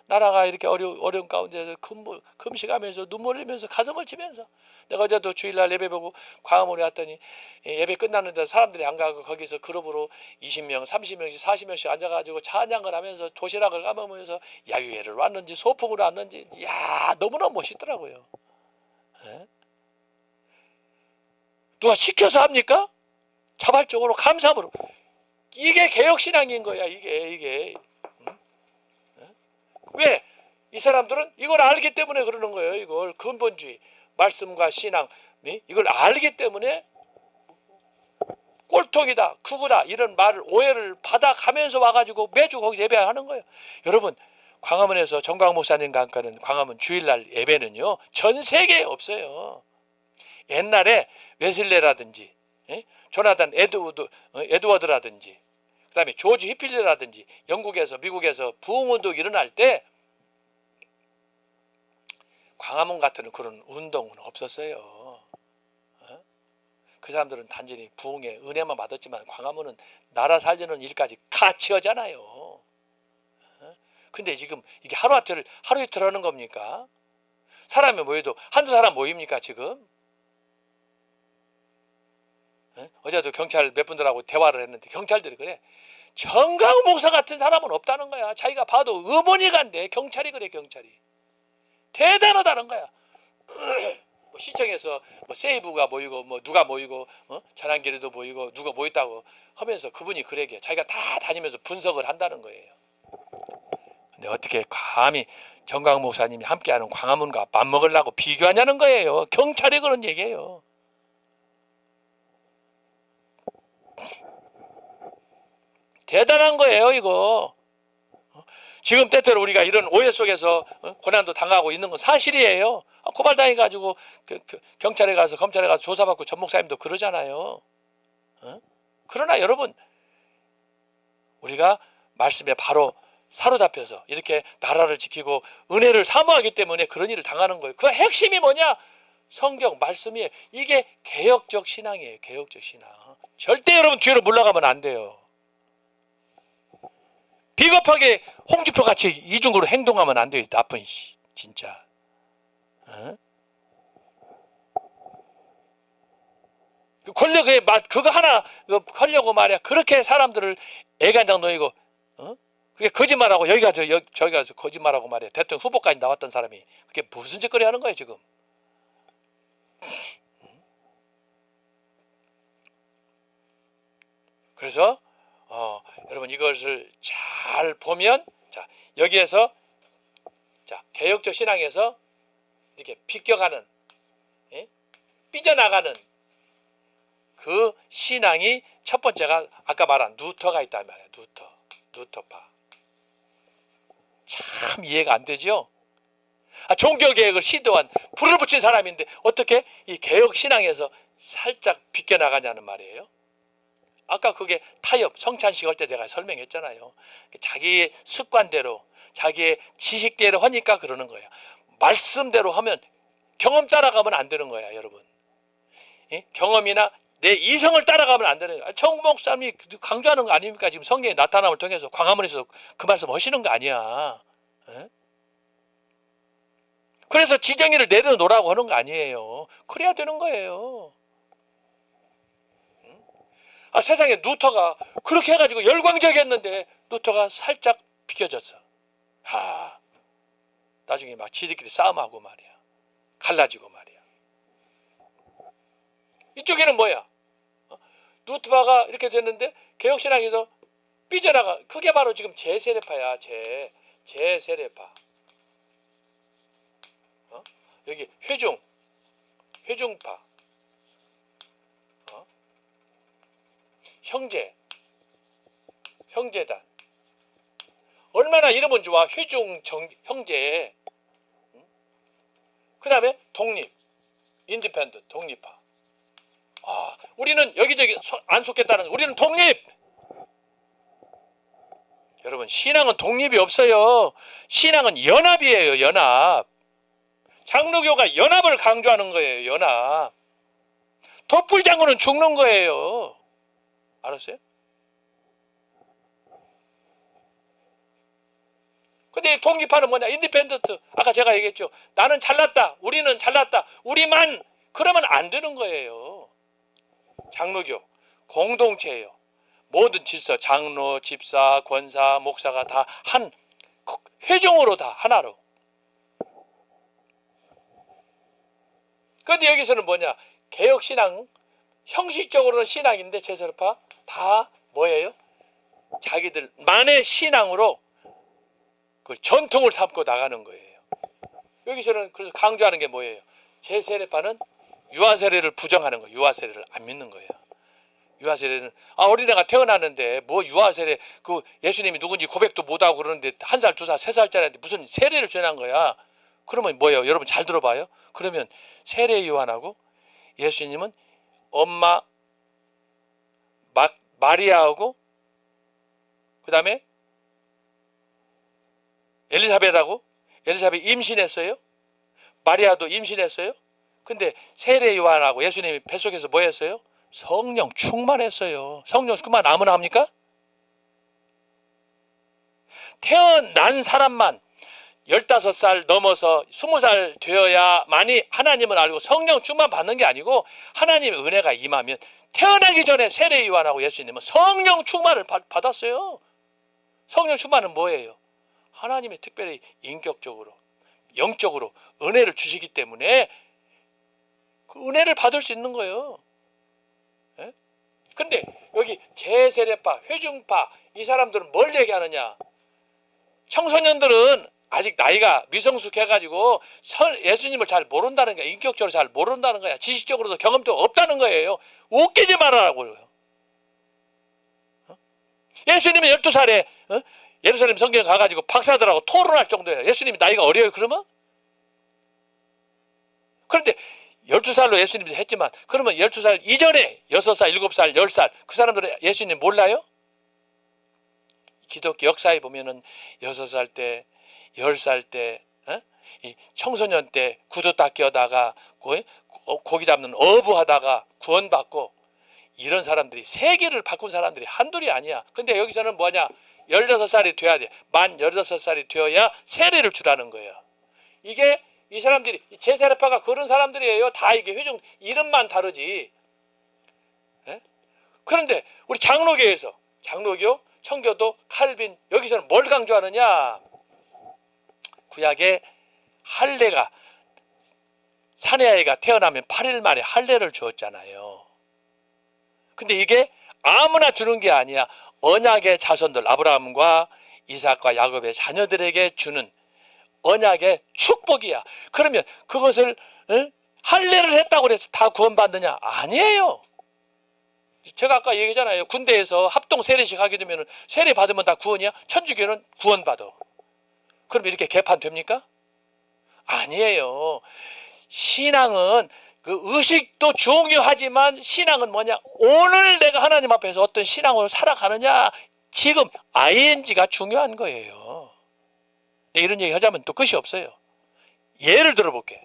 나라가 이렇게 어려운 가운데서 금식하면서 눈물 흘리면서 가슴을 치면서, 내가 어제도 주일날 예배 보고 광화문에 왔더니 예배 끝났는데 사람들이 안 가고 거기서 그룹으로 20명, 30명씩, 40명씩 앉아가지고 찬양을 하면서 도시락을 까먹으면서 야유회를 왔는지 소풍을 왔는지, 야 너무나 멋있더라고요. 에? 누가 시켜서 합니까? 자발적으로 감사함으로. 이게 개혁신앙인 거야. 이게. 왜? 이 사람들은 이걸 알기 때문에 그러는 거예요. 이걸 근본주의, 말씀과 신앙, 이걸 알기 때문에 꼴통이다, 극우다 이런 말을, 오해를 받아가면서 와가지고 매주 거기서 예배하는 거예요. 여러분, 광화문에서 정광 목사님과 함께하는 광화문 주일날 예배는요, 전 세계에 없어요. 옛날에 웨슬레라든지 조나단 에드워드라든지 그 다음에 조지 히필리라든지 영국에서 미국에서 부흥운동 일어날 때 광화문 같은 그런 운동은 없었어요. 그 사람들은 단순히 부흥의 은혜만 받았지만 광화문은 나라 살리는 일까지 같이 하잖아요. 근데 지금 이게 하루 이틀 하는 겁니까? 사람이 모여도 한두 사람 모입니까 지금? 어제도 경찰 몇 분들하고 대화를 했는데 경찰들이 그래. 정강 목사 같은 사람은 없다는 거야. 자기가 봐도 음원이간데 경찰이 그래. 경찰이 대단하다는 거야. 시청에서 세이브가 모이고 누가 모이고 전환길에도 모이고 누가 모였다고 하면서 그분이 그러게 자기가 다 다니면서 분석을 한다는 거예요. 근데 어떻게 감히 정강 목사님이 함께하는 광화문과 맞먹으려고 비교하냐는 거예요. 경찰이 그런 얘기예요. 대단한 거예요 이거. 지금 때때로 우리가 이런 오해 속에서 고난도 당하고 있는 건 사실이에요. 고발당해가지고 경찰에 가서 검찰에 가서 조사받고 전 목사님도 그러잖아요. 그러나 여러분, 우리가 말씀에 바로 사로잡혀서 이렇게 나라를 지키고 은혜를 사모하기 때문에 그런 일을 당하는 거예요. 그 핵심이 뭐냐? 성경 말씀이에요. 이게 개혁적 신앙이에요. 개혁적 신앙. 절대 여러분 뒤로 물러가면 안 돼요. 비겁하게 홍준표 같이 이중으로 행동하면 안 돼요. 나쁜 진짜. 권력의 그거 하나 하려고 말이야. 그렇게 사람들을 애간장 놓이고, 그게 거짓말하고 여기 가서 거짓말하고 말이야. 대통령 후보까지 나왔던 사람이 그게 무슨 짓거리 하는 거예요 지금. 그래서 여러분 이것을 잘 보면, 자 여기에서 개혁적 신앙에서 이렇게 비껴가는, 삐져나가는 그 신앙이 첫 번째가 아까 말한 루터가 있단 말이에요. 루터파. 참 이해가 안 되죠. 종교개혁을 시도한 불을 붙인 사람인데 어떻게 이 개혁 신앙에서 살짝 비껴나가냐는 말이에요. 아까 그게 타협, 성찬식 할 때 내가 설명했잖아요. 자기의 습관대로, 자기의 지식대로 하니까 그러는 거예요. 말씀대로 하면 경험 따라가면 안 되는 거야, 여러분. 예? 경험이나 내 이성을 따라가면 안 되는 거야. 정 목사님이 강조하는 거 아닙니까? 지금 성경의 나타남을 통해서 광화문에서 그 말씀 하시는 거 아니야. 예? 그래서 지정의를 내려놓으라고 하는 거 아니에요. 그래야 되는 거예요. 아, 세상에 루터가 그렇게 해가지고 열광적이었는데 루터가 살짝 비켜졌어. 나중에 막 지들끼리 싸움하고 말이야. 갈라지고 말이야. 이쪽에는 뭐야? 루터파가 이렇게 됐는데 개혁신학에서 삐져나가. 그게 바로 지금 제세례파야. 제세례파. 여기 회중파, 형제단. 얼마나 이름은 좋아. 형제. 그 다음에 독립, 인디펜던트, 독립파. 우리는 여기저기 안 속겠다는, 우리는 독립. 여러분, 신앙은 독립이 없어요. 신앙은 연합이에요. 연합. 장로교가 연합을 강조하는 거예요. 연합. 돛불장군은 죽는 거예요. 알았어요? 근데 독립파는 뭐냐? 인디펜던트. 아까 제가 얘기했죠. 나는 잘났다. 우리는 잘났다. 우리만. 그러면 안 되는 거예요. 장로교 공동체예요. 모든 질서, 장로, 집사, 권사, 목사가 다 한 회중으로 다 하나로. 그런데 여기서는 뭐냐? 개혁신앙, 형식적으로는 신앙인데 제세례파 다 뭐예요? 자기들만의 신앙으로 그 전통을 삼고 나가는 거예요. 여기서는 그래서 강조하는 게 뭐예요? 제세례파는 유아세례를 부정하는 거예요. 유아세례를 안 믿는 거예요. 유아세례는 어린애가 태어났는데 뭐 유아세례, 그 예수님이 누군지 고백도 못하고 그러는데 1살, 2살, 3살짜리한테 무슨 세례를 전한 거야. 그러면 뭐예요? 여러분 잘 들어봐요. 그러면 세례 요한하고 예수님은 엄마 마리아하고 그 다음에 엘리사벳 임신했어요. 마리아도 임신했어요. 근데 세례 요한하고 예수님이 뱃속에서 뭐 했어요? 성령 충만했어요. 성령 충만 아무나 합니까? 태어난 사람만 15살 넘어서 20살 되어야만이 하나님을 알고 성령 충만 받는 게 아니고, 하나님의 은혜가 임하면 태어나기 전에 세례 요한하고 예수님은 성령 충만을 받았어요. 성령 충만은 뭐예요? 하나님의 특별히 인격적으로, 영적으로 은혜를 주시기 때문에 그 은혜를 받을 수 있는 거예요. 근데 여기 제세례파, 회중파 이 사람들은 뭘 얘기하느냐? 청소년들은 아직 나이가 미성숙해가지고 예수님을 잘 모른다는 거야. 인격적으로 잘 모른다는 거야. 지식적으로도 경험도 없다는 거예요. 웃기지 말아라고요. 예수님이 12살에 예루살렘 성경 가가지고 박사들하고 토론할 정도예요. 예수님이 나이가 어려요 그러면? 그런데 12살로 예수님이 했지만, 그러면 12살 이전에 6살, 7살, 10살 그 사람들은 예수님 몰라요? 기독교 역사에 보면은 6살 때, 10살 때, 이 청소년 때 구두 닦기 하다가 고기 잡는 어부하다가 구원받고, 이런 사람들이 세계를 바꾼 사람들이 한둘이 아니야. 근데 여기서는 뭐냐? 16살이 돼야 돼. 만 16살이 되어야 세례를 주라는 거예요. 이게 이 사람들이 제세례파가 그런 사람들이에요. 다 이게 회중 이름만 다르지. 그런데 우리 장로교에서 장로교, 청교도, 칼빈 여기서는 뭘 강조하느냐? 구약에 할례가, 사내아이가 태어나면 8일 만에 할례를 주었잖아요. 근데 이게 아무나 주는 게 아니야. 언약의 자손들 아브라함과 이삭과 야곱의 자녀들에게 주는 언약의 축복이야. 그러면 그것을 할례를 했다고 해서 다 구원받느냐? 아니에요. 제가 아까 얘기했잖아요. 군대에서 합동 세례식 하게 되면 세례 받으면 다 구원이야? 천주교는 구원받아. 그럼 이렇게 개판됩니까? 아니에요. 신앙은 그 의식도 중요하지만 신앙은 뭐냐? 오늘 내가 하나님 앞에서 어떤 신앙으로 살아가느냐, 지금 ing가 중요한 거예요. 이런 얘기 하자면 또 끝이 없어요. 예를 들어볼게.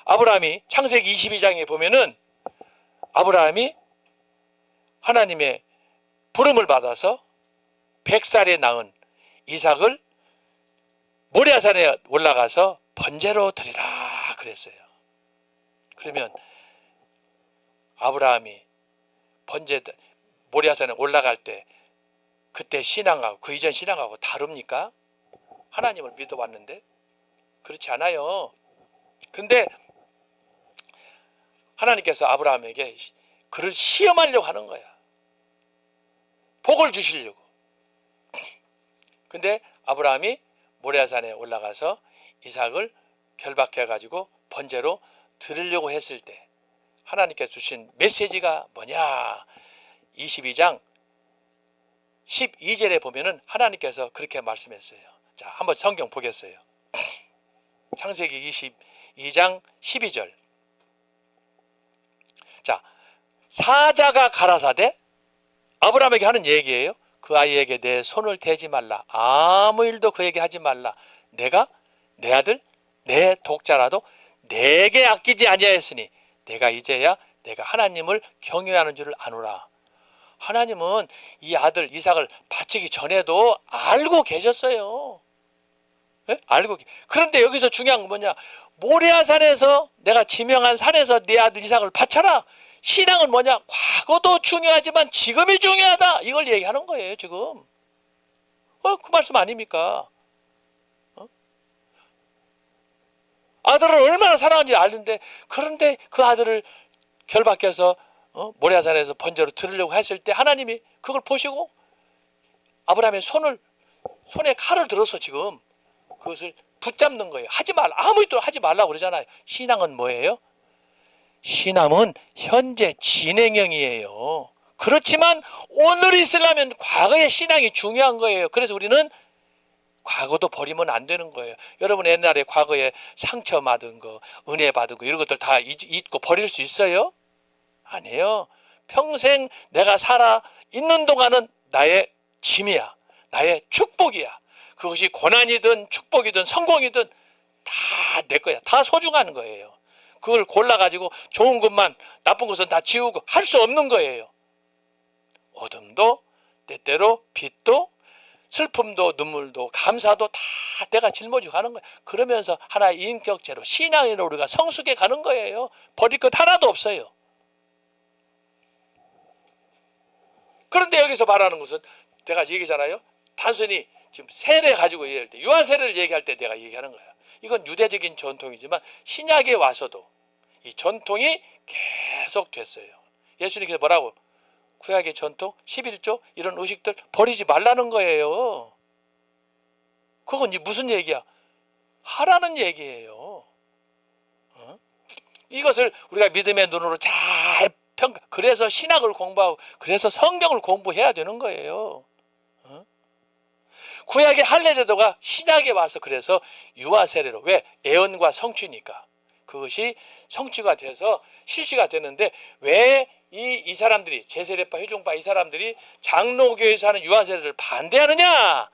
아브라함이 창세기 22장에 보면은 아브라함이 하나님의 부름을 받아서 100살에 낳은 이삭을 모리아산에 올라가서 번제로 드리라 그랬어요. 그러면 아브라함이 모리아산에 올라갈 때 그때 신앙하고 그 이전 신앙하고 다릅니까? 하나님을 믿어왔는데 그렇지 않아요. 근데 하나님께서 아브라함에게 그를 시험하려고 하는 거야. 복을 주시려고. 근데 아브라함이 모리아산에 올라가서 이삭을 결박해가지고 번제로 드리려고 했을 때 하나님께서 주신 메시지가 뭐냐? 22장 12절에 보면은 하나님께서 그렇게 말씀했어요. 자, 한번 성경 보겠어요. 창세기 22장 12절. 자, 사자가 가라사대 아브라함에게 하는 얘기예요. 그 아이에게 내 손을 대지 말라. 아무 일도 그에게 하지 말라. 내가 내 아들 내 독자라도 내게 아끼지 아니하였으니 내가 이제야 내가 하나님을 경외하는 줄을 아노라. 하나님은 이 아들 이삭을 바치기 전에도 알고 계셨어요. 네? 그런데 여기서 중요한 건 뭐냐? 모리아산에서 내가 지명한 산에서 네 아들 이삭을 바쳐라. 신앙은 뭐냐? 과거도 중요하지만 지금이 중요하다. 이걸 얘기하는 거예요, 지금. 그 말씀 아닙니까? 아들을 얼마나 사랑하는지 아는데, 그런데 그 아들을 결박해서 모리아산에서 번제로 드리려고 했을 때 하나님이 그걸 보시고 아브라함의 손에 칼을 들어서 지금 그것을 붙잡는 거예요. 하지 말라. 아무 일도 하지 말라고 그러잖아요. 신앙은 뭐예요? 신앙은 현재 진행형이에요. 그렇지만 오늘이 있으려면 과거의 신앙이 중요한 거예요. 그래서 우리는 과거도 버리면 안 되는 거예요. 여러분 옛날에 과거에 상처 받은 거, 은혜 받은 거 이런 것들 다 잊고 버릴 수 있어요? 아니에요. 평생 내가 살아 있는 동안은 나의 짐이야. 나의 축복이야. 그것이 고난이든 축복이든 성공이든 다 내 거야. 다 소중한 거예요. 그걸 골라가지고 좋은 것만 나쁜 것은 다 지우고 할 수 없는 거예요. 어둠도 때때로 빛도 슬픔도 눈물도 감사도 다 내가 짊어지고 가는 거예요. 그러면서 하나의 인격체로 신앙으로 우리가 성숙해 가는 거예요. 버릴 것 하나도 없어요. 그런데 여기서 말하는 것은 내가 얘기잖아요. 단순히 지금 세례 가지고 얘기할 때 유아 세례를 얘기할 때 내가 얘기하는 거예요. 이건 유대적인 전통이지만 신약에 와서도 이 전통이 계속 됐어요. 예수님께서 뭐라고? 구약의 전통, 11조 이런 의식들 버리지 말라는 거예요. 그건 무슨 얘기야? 하라는 얘기예요. 이것을 우리가 믿음의 눈으로 잘 그래서 신학을 공부하고 그래서 성경을 공부해야 되는 거예요. 구약의 할례제도가 신약에 와서 그래서 유아 세례로 왜? 애언과 성취니까 그것이 성취가 돼서 실시가 되는데 왜 이 사람들이 제세례파 회중파 이 사람들이 장로교에서 하는 유아 세례를 반대하느냐?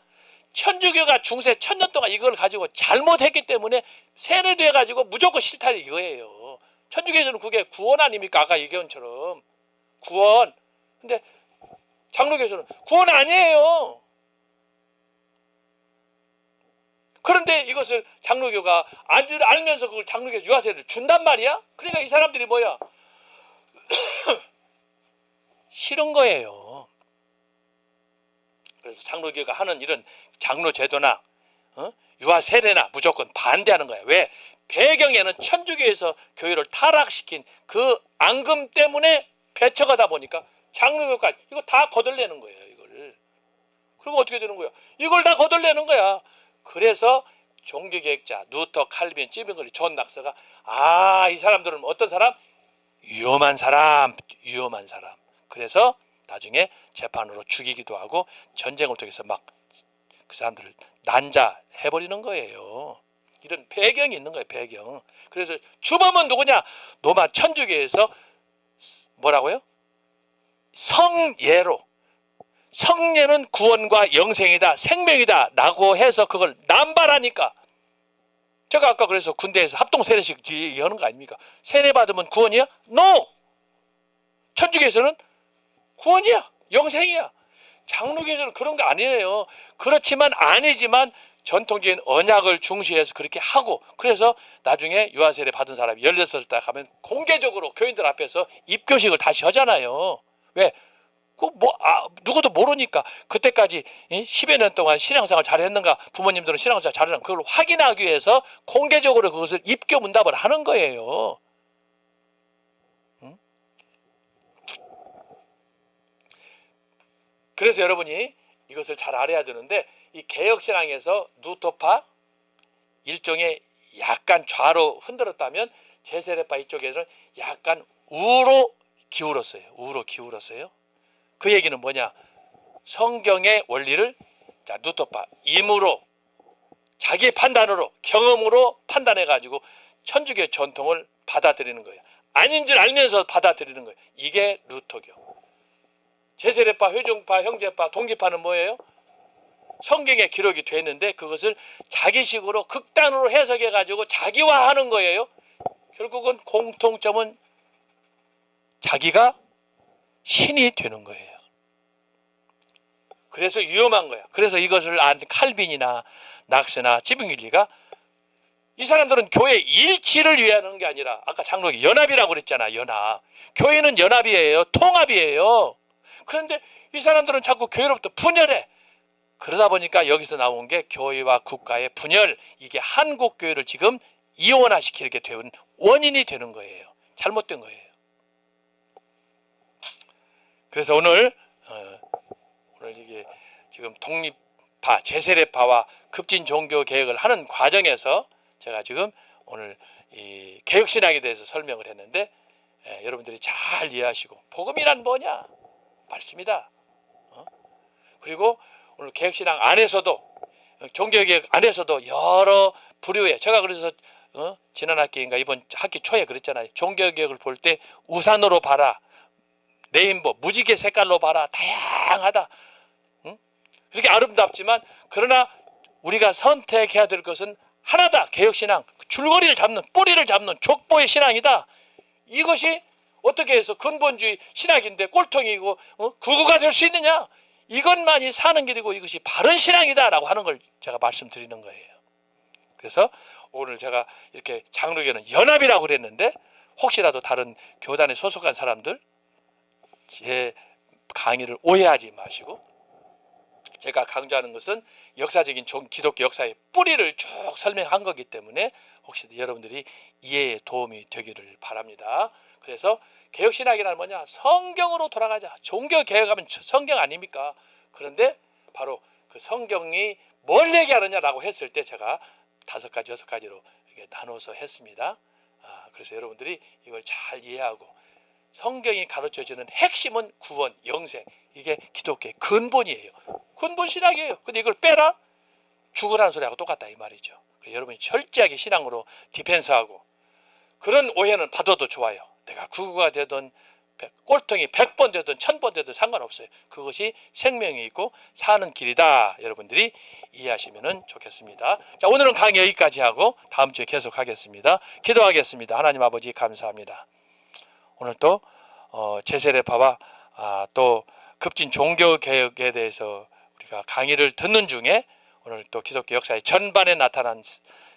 천주교가 중세 1000년 동안 이걸 가지고 잘못했기 때문에 세례돼 가지고 무조건 싫다 이거예요. 천주교에서는 그게 구원 아닙니까? 아까 얘기한처럼 구원. 근데 장로교에서는 구원 아니에요. 그런데 이것을 장로교가 알면서 그걸 장로교 유아세를 준단 말이야? 그러니까 이 사람들이 뭐야? 싫은 거예요. 그래서 장로교가 하는 이런 장로 제도나 유아 세례나 무조건 반대하는 거야. 왜? 배경에는 천주교에서 교회를 타락시킨 그 앙금 때문에 배척하다 보니까 장로교까지 이거 다 거덜내는 거예요. 이걸. 그리고 어떻게 되는 거야? 이걸 다 거덜내는 거야. 그래서 종교개혁자 루터, 칼빈, 찌빙거리, 존 낙서가 이 사람들은 어떤 사람? 위험한 사람. 그래서 나중에 재판으로 죽이기도 하고 전쟁을 통해서 막 그 사람들을 난자해버리는 거예요. 이런 배경이 있는 거예요. 배경. 그래서 주범은 누구냐? 로마 천주교에서 뭐라고요? 성예로, 성례는 구원과 영생이다, 생명이다 라고 해서 그걸 남발하니까, 제가 아까 그래서 군대에서 합동 세례식 하는 거 아닙니까? 세례 받으면 구원이야? NO! 천주교에서는 구원이야, 영생이야. 장로교에서는 그런 거 아니에요. 그렇지만 아니지만 전통적인 언약을 중시해서 그렇게 하고, 그래서 나중에 유아세례 받은 사람이 16살 때 가면 공개적으로 교인들 앞에서 입교식을 다시 하잖아요. 왜? 누구도 모르니까. 그때까지 10여 년 동안 신앙생활 잘했는가, 부모님들은 신앙생활 잘했는가, 그걸 확인하기 위해서 공개적으로 그것을 입교 문답을 하는 거예요. 그래서 여러분이 이것을 잘 알아야 되는데, 이 개혁신앙에서 누토파 일종의 약간 좌로 흔들었다면, 제세례파 이쪽에서는 약간 우로 기울었어요. 우로 기울었어요. 그 얘기는 뭐냐? 성경의 원리를, 자, 누토파 임으로, 자기 판단으로, 경험으로 판단해 가지고 천주교 전통을 받아들이는 거예요. 아닌 줄 알면서 받아들이는 거예요. 이게 루터교. 제세례파, 회중파, 형제파, 동기파는 뭐예요? 성경에 기록이 돼 있는데 그것을 자기식으로 극단으로 해석해 가지고 자기화하는 거예요. 결국은 공통점은 자기가 신이 되는 거예요. 그래서 위험한 거야. 그래서 이것을 안 칼빈이나 낙스나 지붕일리가, 이 사람들은 교회 일치를 위하는 게 아니라, 아까 장로교 연합이라고 그랬잖아. 연합. 교회는 연합이에요. 통합이에요. 그런데 이 사람들은 자꾸 교회로부터 분열해. 그러다 보니까 여기서 나온 게 교회와 국가의 분열, 이게 한국 교회를 지금 이원화시키게 되는 원인이 되는 거예요. 잘못된 거예요. 그래서 오늘 이게 지금 독립파, 제세례파와 급진 종교 개혁을 하는 과정에서 제가 지금 오늘 이 개혁신앙에 대해서 설명을 했는데, 여러분들이 잘 이해하시고, 복음이란 뭐냐? 말씀이다. 그리고 오늘 개혁신앙 안에서도, 종교개혁 안에서도 여러 부류의, 제가 그래서 지난 학기인가 이번 학기 초에 그랬잖아요. 종교개혁을 볼 때 우산으로 봐라, 레인보, 무지개 색깔로 봐라, 다양하다. 그렇게 아름답지만, 그러나 우리가 선택해야 될 것은 하나다. 개혁신앙, 줄거리를 잡는, 뿌리를 잡는 족보의 신앙이다. 이것이 어떻게 해서 근본주의 신학인데 꼴통이고 구구가 될 수 있느냐? 이것만이 사는 길이고 이것이 바른 신앙이다라고 하는 걸 제가 말씀드리는 거예요. 그래서 오늘 제가 이렇게 장로교는 연합이라고 그랬는데, 혹시라도 다른 교단에 소속한 사람들 제 강의를 오해하지 마시고, 제가 강조하는 것은 역사적인 기독교 역사의 뿌리를 쭉 설명한 거기 때문에 혹시 여러분들이 이해에 도움이 되기를 바랍니다. 그래서 개혁신학이란 뭐냐? 성경으로 돌아가자. 종교개혁하면 성경 아닙니까? 그런데 바로 그 성경이 뭘 얘기하느냐라고 했을 때 제가 5가지, 6가지로 이렇게 나눠서 했습니다. 그래서 여러분들이 이걸 잘 이해하고, 성경이 가르쳐주는 핵심은 구원, 영생, 이게 기독교의 근본이에요. 근본 신학이에요. 근데 이걸 빼라? 죽으라는 소리하고 똑같다 이 말이죠. 여러분이 철저하게 신앙으로 디펜스하고, 그런 오해는 받아도 좋아요. 내가 구구가 되든 꼴통이 100번 되든 1000번 되든 상관없어요. 그것이 생명이 있고 사는 길이다. 여러분들이 이해하시면 좋겠습니다. 자, 오늘은 강의 여기까지 하고 다음 주에 계속하겠습니다. 기도하겠습니다. 하나님 아버지 감사합니다. 오늘 또 제세례파와 또 급진 종교개혁에 대해서 우리가 강의를 듣는 중에 오늘 또 기독교 역사의 전반에 나타난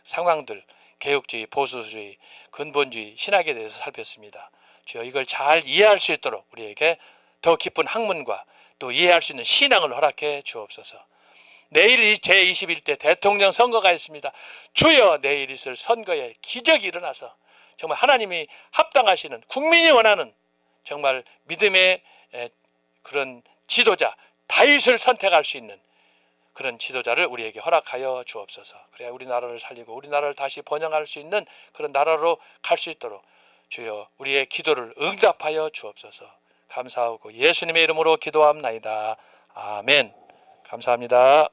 상황들, 개혁주의, 보수주의, 근본주의, 신학에 대해서 살폈습니다. 주여, 이걸 잘 이해할 수 있도록 우리에게 더 깊은 학문과 또 이해할 수 있는 신앙을 허락해 주옵소서. 내일 제21대 대통령 선거가 있습니다. 주여, 내일 있을 선거에 기적이 일어나서 정말 하나님이 합당하시는, 국민이 원하는 정말 믿음의 그런 지도자, 다윗을 선택할 수 있는 그런 지도자를 우리에게 허락하여 주옵소서. 그래야 우리나라를 살리고 우리나라를 다시 번영할 수 있는 그런 나라로 갈 수 있도록 주여 우리의 기도를 응답하여 주옵소서. 감사하고 예수님의 이름으로 기도합나이다. 아멘. 감사합니다.